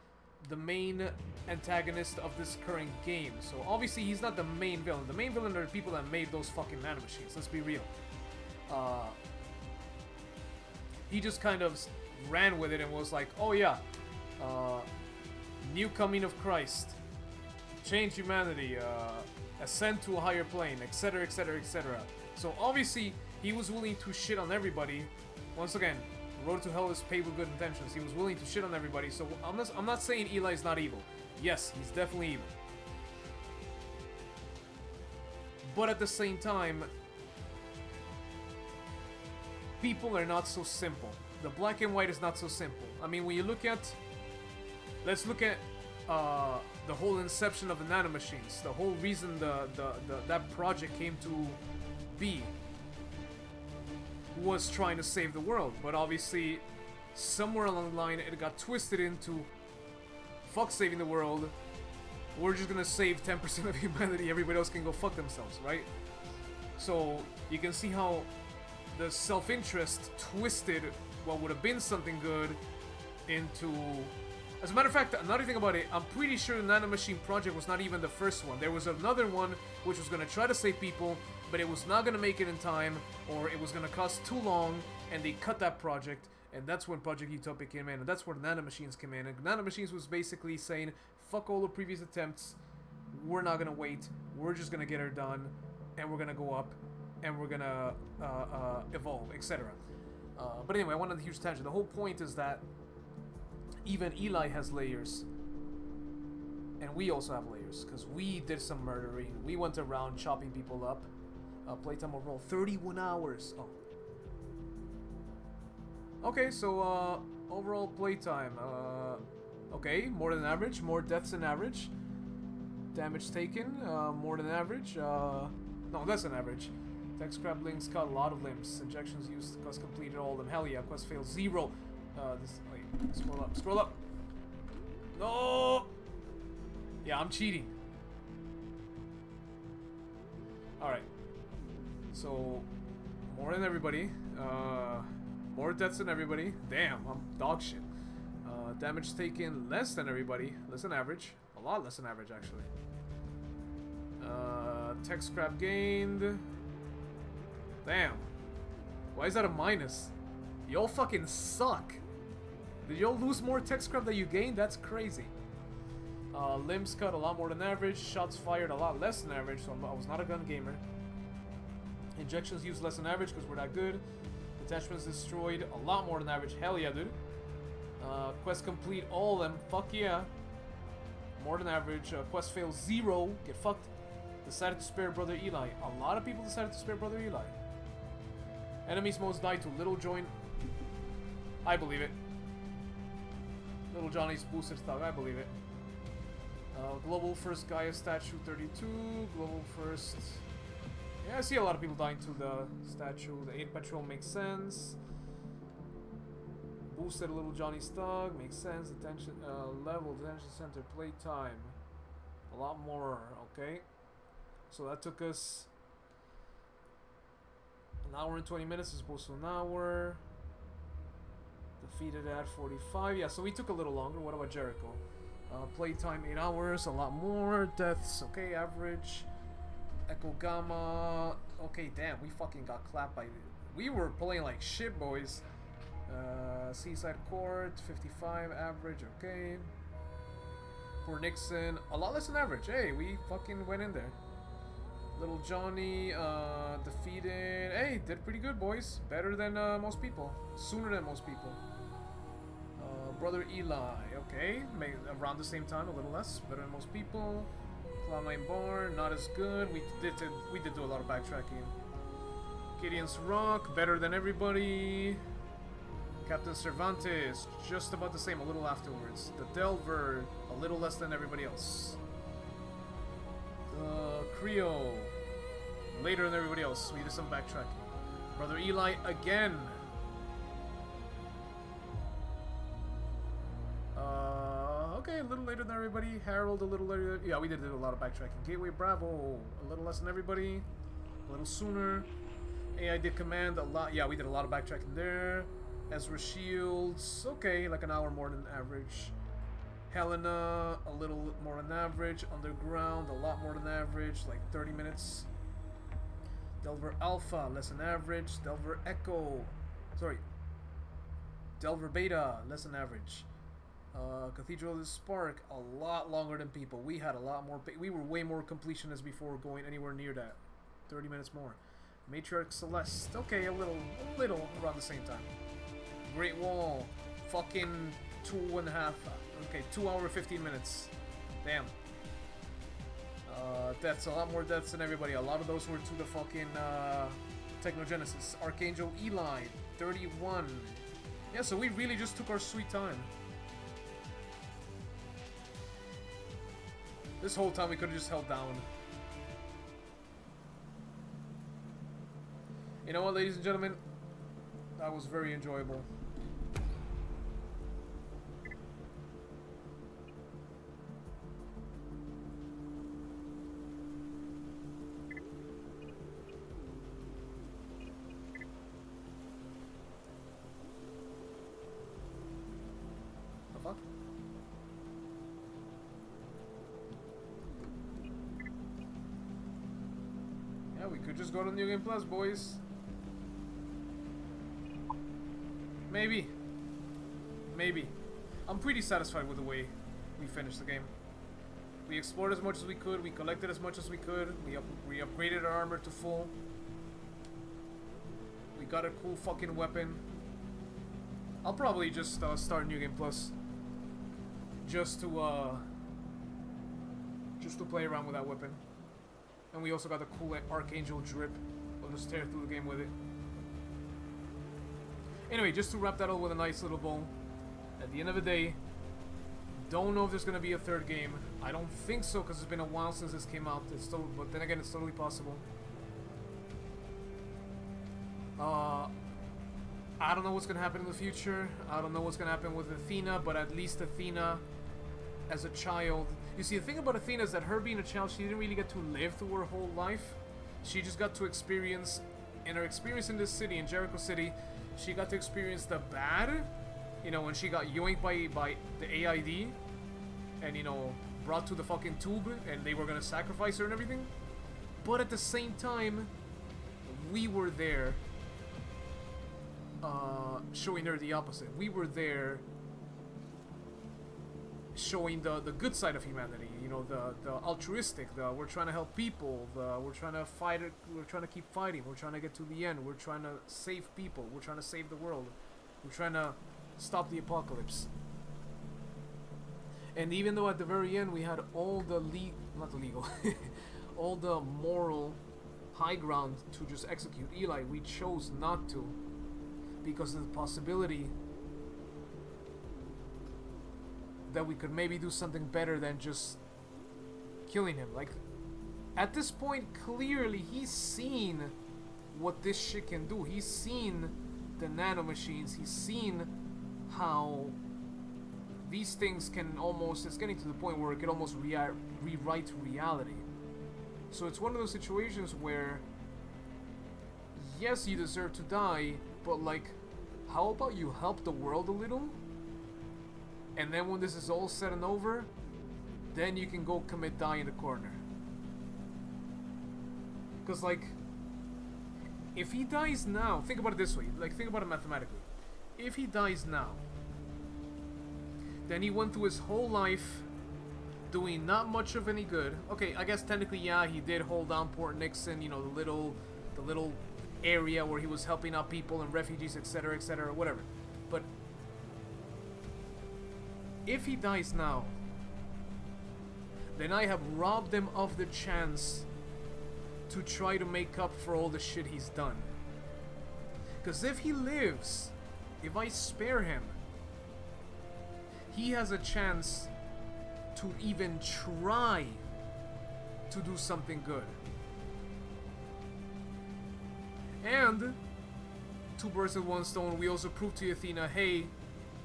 [SPEAKER 1] the main antagonist of this current game. So obviously he's not the main villain. The main villain are the people that made those fucking nanomachines. Let's be real. He just kind of ran with it and was like, oh yeah, new coming of Christ, change humanity, ascend to a higher plane, etc, etc, etc. So obviously he was willing to shit on everybody. Once again, road to hell is paved with good intentions. He was willing to shit on everybody. So I'm not saying Eli's not evil. Yes, he's definitely evil. But at the same time, people are not so simple. The black and white is not so simple. I mean, when you look at... Let's look at the whole inception of the nanomachines. The whole reason that project came to be was trying to save the world. But obviously, somewhere along the line, it got twisted into fuck saving the world. We're just gonna save 10% of humanity. Everybody else can go fuck themselves, right? So you can see how the self-interest twisted what would have been something good into... As a matter of fact, another thing about it, I'm pretty sure the nanomachine project was not even the first one. There was another one which was going to try to save people, but it was not going to make it in time, or it was going to cost too long, and they cut that project, and that's when Project Utopia came in, and that's where the nanomachines came in. And nanomachines was basically saying, fuck all the previous attempts, we're not going to wait, we're just going to get her done, and we're going to go up, and we're going to evolve, etc. But anyway, I went on a huge tangent. The whole point is that even Eli has layers, and we also have layers, because we did some murdering. We went around chopping people up. Playtime overall 31 hours. Oh. Okay, so overall playtime. Okay, more than average. More deaths than average. Damage taken, more than average. No, less than average. Tech scrap links cut a lot of limbs. Injections used, quest completed all of them. Hell yeah, quest failed 0. Wait, scroll up, scroll up. No! Yeah, I'm cheating. Alright. So, more than everybody. More deaths than everybody. Damn, I'm dog shit. Damage taken less than everybody. Less than average. A lot less than average, actually. Tech scrap gained. Damn. Why is that a minus? Y'all fucking suck. Did y'all lose more tech scrap that you gained? That's crazy. Limbs cut a lot more than average. Shots fired a lot less than average, so I was not a gun gamer. Injections used less than average because we're that good. Attachments destroyed a lot more than average. Hell yeah, dude. Quest complete all of them. Fuck yeah. More than average. Quest fail 0. Get fucked. Decided to spare Brother Eli. A lot of people decided to spare Brother Eli. Enemies most died to Little Join. I believe it. Little Johnny's boosted stock. I believe it. Global first Gaia statue 32. Global first. Yeah, I see a lot of people dying to the statue. The 8 patrol makes sense. Boosted Little Johnny stock makes sense. Attention level, detention center, playtime. A lot more. Okay. So that took us an hour and 20 minutes as opposed to an hour. Defeated at 45. Yeah, so we took a little longer. What about Jericho? Playtime 8 hours, a lot more. Deaths, okay, average. Echo Gamma. Okay, damn, we fucking got clapped by... We were playing like shit, boys. Seaside Court, 55, average, okay. For Nixon, a lot less than average. Hey, we fucking went in there. Little Johnny, defeated... Hey, did pretty good, boys. Better than most people. Sooner than most people. Brother Eli, okay. Around the same time, a little less. Better than most people. Cloud9 Bar, not as good. We did do a lot of backtracking. Gideon's Rock, better than everybody. Captain Cervantes, just about the same, a little afterwards. The Delver, a little less than everybody else. Creo, later than everybody else. We did some backtracking. Brother Eli again. Okay, a little later than everybody. Harold, a little later. Yeah, we did a lot of backtracking. Gateway Bravo, a little less than everybody. A little sooner. AI did command a lot. Yeah, we did a lot of backtracking there. Ezra Shields, okay, like an hour more than average. Helena, a little more than average. Underground, a lot more than average, like 30 minutes. Delver Alpha, less than average. Delver Echo, sorry. Delver Beta, less than average. Cathedral of the Spark, a lot longer than people. We had a lot more. We were way more completionists before going anywhere near that. 30 minutes more. Matriarch Celeste, okay, a little around the same time. Great Wall, fucking 2.5. Okay, 2 hours 15 minutes. Damn. Deaths, a lot more deaths than everybody. A lot of those were to the fucking Technogenesis. Archangel Eli, 31. Yeah, so we really just took our sweet time. This whole time we could have just held down. You know what, ladies and gentlemen? That was very enjoyable. The fuck? Yeah, we could just go to New Game Plus, boys. Maybe. Maybe. I'm pretty satisfied with the way we finished the game. We explored as much as we could, we collected as much as we could, we upgraded our armor to full. We got a cool fucking weapon. I'll probably just start New Game Plus. Just to play around with that weapon. And we also got the cool Archangel drip. We'll just tear through the game with it. Anyway, just to wrap that up with a nice little bow. At the end of the day, don't know if there's gonna be a third game. I don't think so, because it's been a while since this came out. But then again, it's totally possible. I don't know what's gonna happen in the future. I don't know what's gonna happen with Athena, but at least Athena, as a child. You see, the thing about Athena is that her being a child, she didn't really get to live through her whole life. She just got to experience, in her experience in this city, in Jericho City, she got to experience the bad, you know, when she got yoinked by the AID, and, you know, brought to the fucking tube, and they were gonna sacrifice her and everything. But at the same time, we were there, showing her the opposite. We were there showing the good side of humanity, you know, the altruistic, we're trying to help people, we're trying to fight it, we're trying to keep fighting, we're trying to get to the end, we're trying to save people, we're trying to save the world, we're trying to stop the apocalypse. And even though at the very end we had all the all the moral high ground to just execute Eli, we chose not to, because of the possibility that we could maybe do something better than just killing him. Like, at this point, clearly he's seen what this shit can do. He's seen the nanomachines. He's seen how these things can almost, it's getting to the point where it can almost rewrite reality. So it's one of those situations where, yes, you deserve to die, but like, how about you help the world a little? And then when this is all said and over, then you can go commit die in the corner. Because, like, if he dies now, think about it this way, like, think about it mathematically. If he dies now, then he went through his whole life doing not much of any good. Okay, I guess technically, yeah, he did hold down Port Nixon, you know, the little area where he was helping out people and refugees, etc., whatever. But if he dies now, then I have robbed him of the chance to try to make up for all the shit he's done. Because if he lives, if I spare him, he has a chance to even try to do something good. And, two birds with one stone, we also prove to Athena, hey,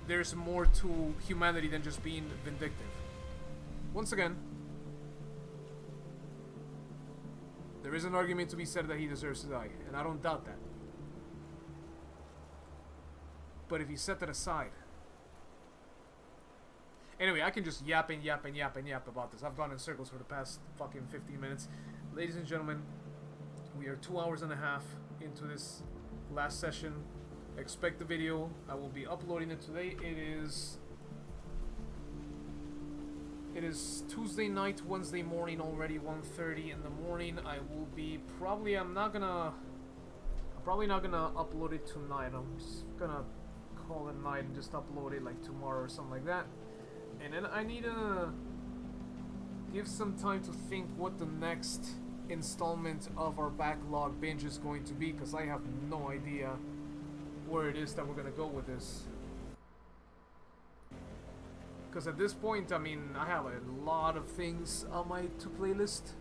[SPEAKER 1] there's more to humanity than just being vindictive. Once again, there is an argument to be said that he deserves to die, and I don't doubt that. But if you set that aside, Anyway, I can just yap about this. I've gone in circles for the past fucking 15 minutes. Ladies and gentlemen, we are 2 hours and a half into this last session. Expect the video. I will be uploading it today. It is Tuesday night, Wednesday morning already, 1:30 in the morning. I will be probably, I'm probably not gonna upload it tonight. I'm just gonna call it night and just upload it like tomorrow or something like that. And then I need to give some time to think what the next installment of our Backlog Binge is going to be, because I have no idea where it is that we're gonna go with this. Because at this point, I mean, I have a lot of things on my to-play list.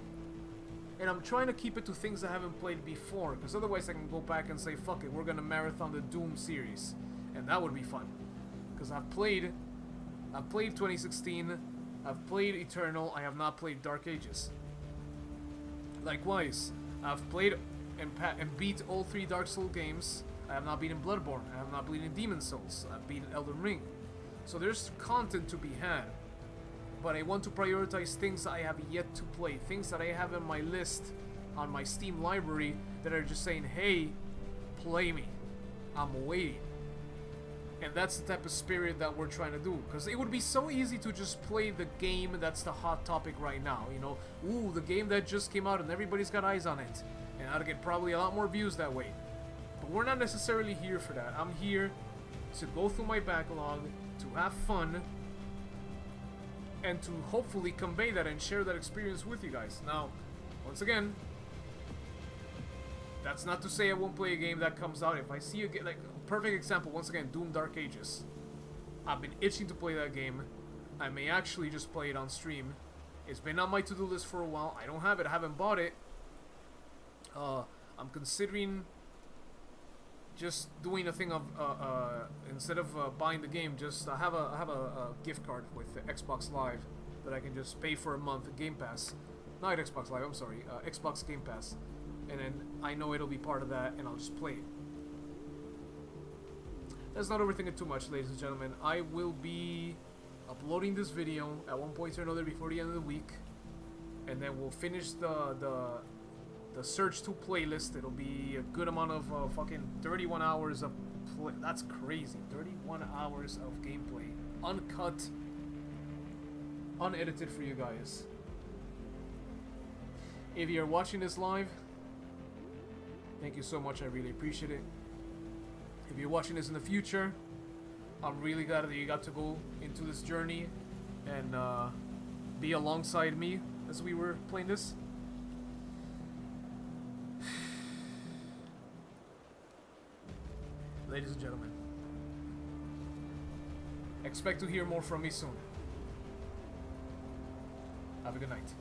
[SPEAKER 1] And I'm trying to keep it to things I haven't played before, because otherwise I can go back and say, fuck it, we're gonna marathon the Doom series. And that would be fun. Because I've played 2016, I've played Eternal, I have not played Dark Ages. Likewise, I've played and beat all 3 Dark Souls games. I have not beaten Bloodborne, I have not beaten Demon Souls, I've beaten Elden Ring. So there's content to be had. But I want to prioritize things I have yet to play, things that I have in my list on my Steam library that are just saying, hey, play me, I'm waiting. And that's the type of spirit that we're trying to do. Because it would be so easy to just play the game that's the hot topic right now. You know, ooh, the game that just came out and everybody's got eyes on it. And I'd get probably a lot more views that way. But we're not necessarily here for that. I'm here to go through my backlog, to have fun, and to hopefully convey that and share that experience with you guys. Now, once again, that's not to say I won't play a game that comes out. If I see a game, like, perfect example, once again, Doom Dark Ages. I've been itching to play that game. I may actually just play it on stream. It's been on my to-do list for a while. I don't have it. I haven't bought it. I'm considering just doing a thing of instead of buying the game, just I have a gift card with Xbox Live that I can just pay for a month. Game Pass, not Xbox Live. I'm sorry, Xbox Game Pass, and then I know it'll be part of that, and I'll just play it. Let's not overthink it too much, ladies and gentlemen. I will be uploading this video at one point or another before the end of the week, and then we'll finish the Search 2 playlist. It'll be a good amount of fucking 31 hours of play. That's crazy. 31 hours of gameplay. Uncut. Unedited for you guys. If you're watching this live, thank you so much. I really appreciate it. If you're watching this in the future, I'm really glad that you got to go into this journey and be alongside me as we were playing this. Ladies and gentlemen, expect to hear more from me soon. Have a good night.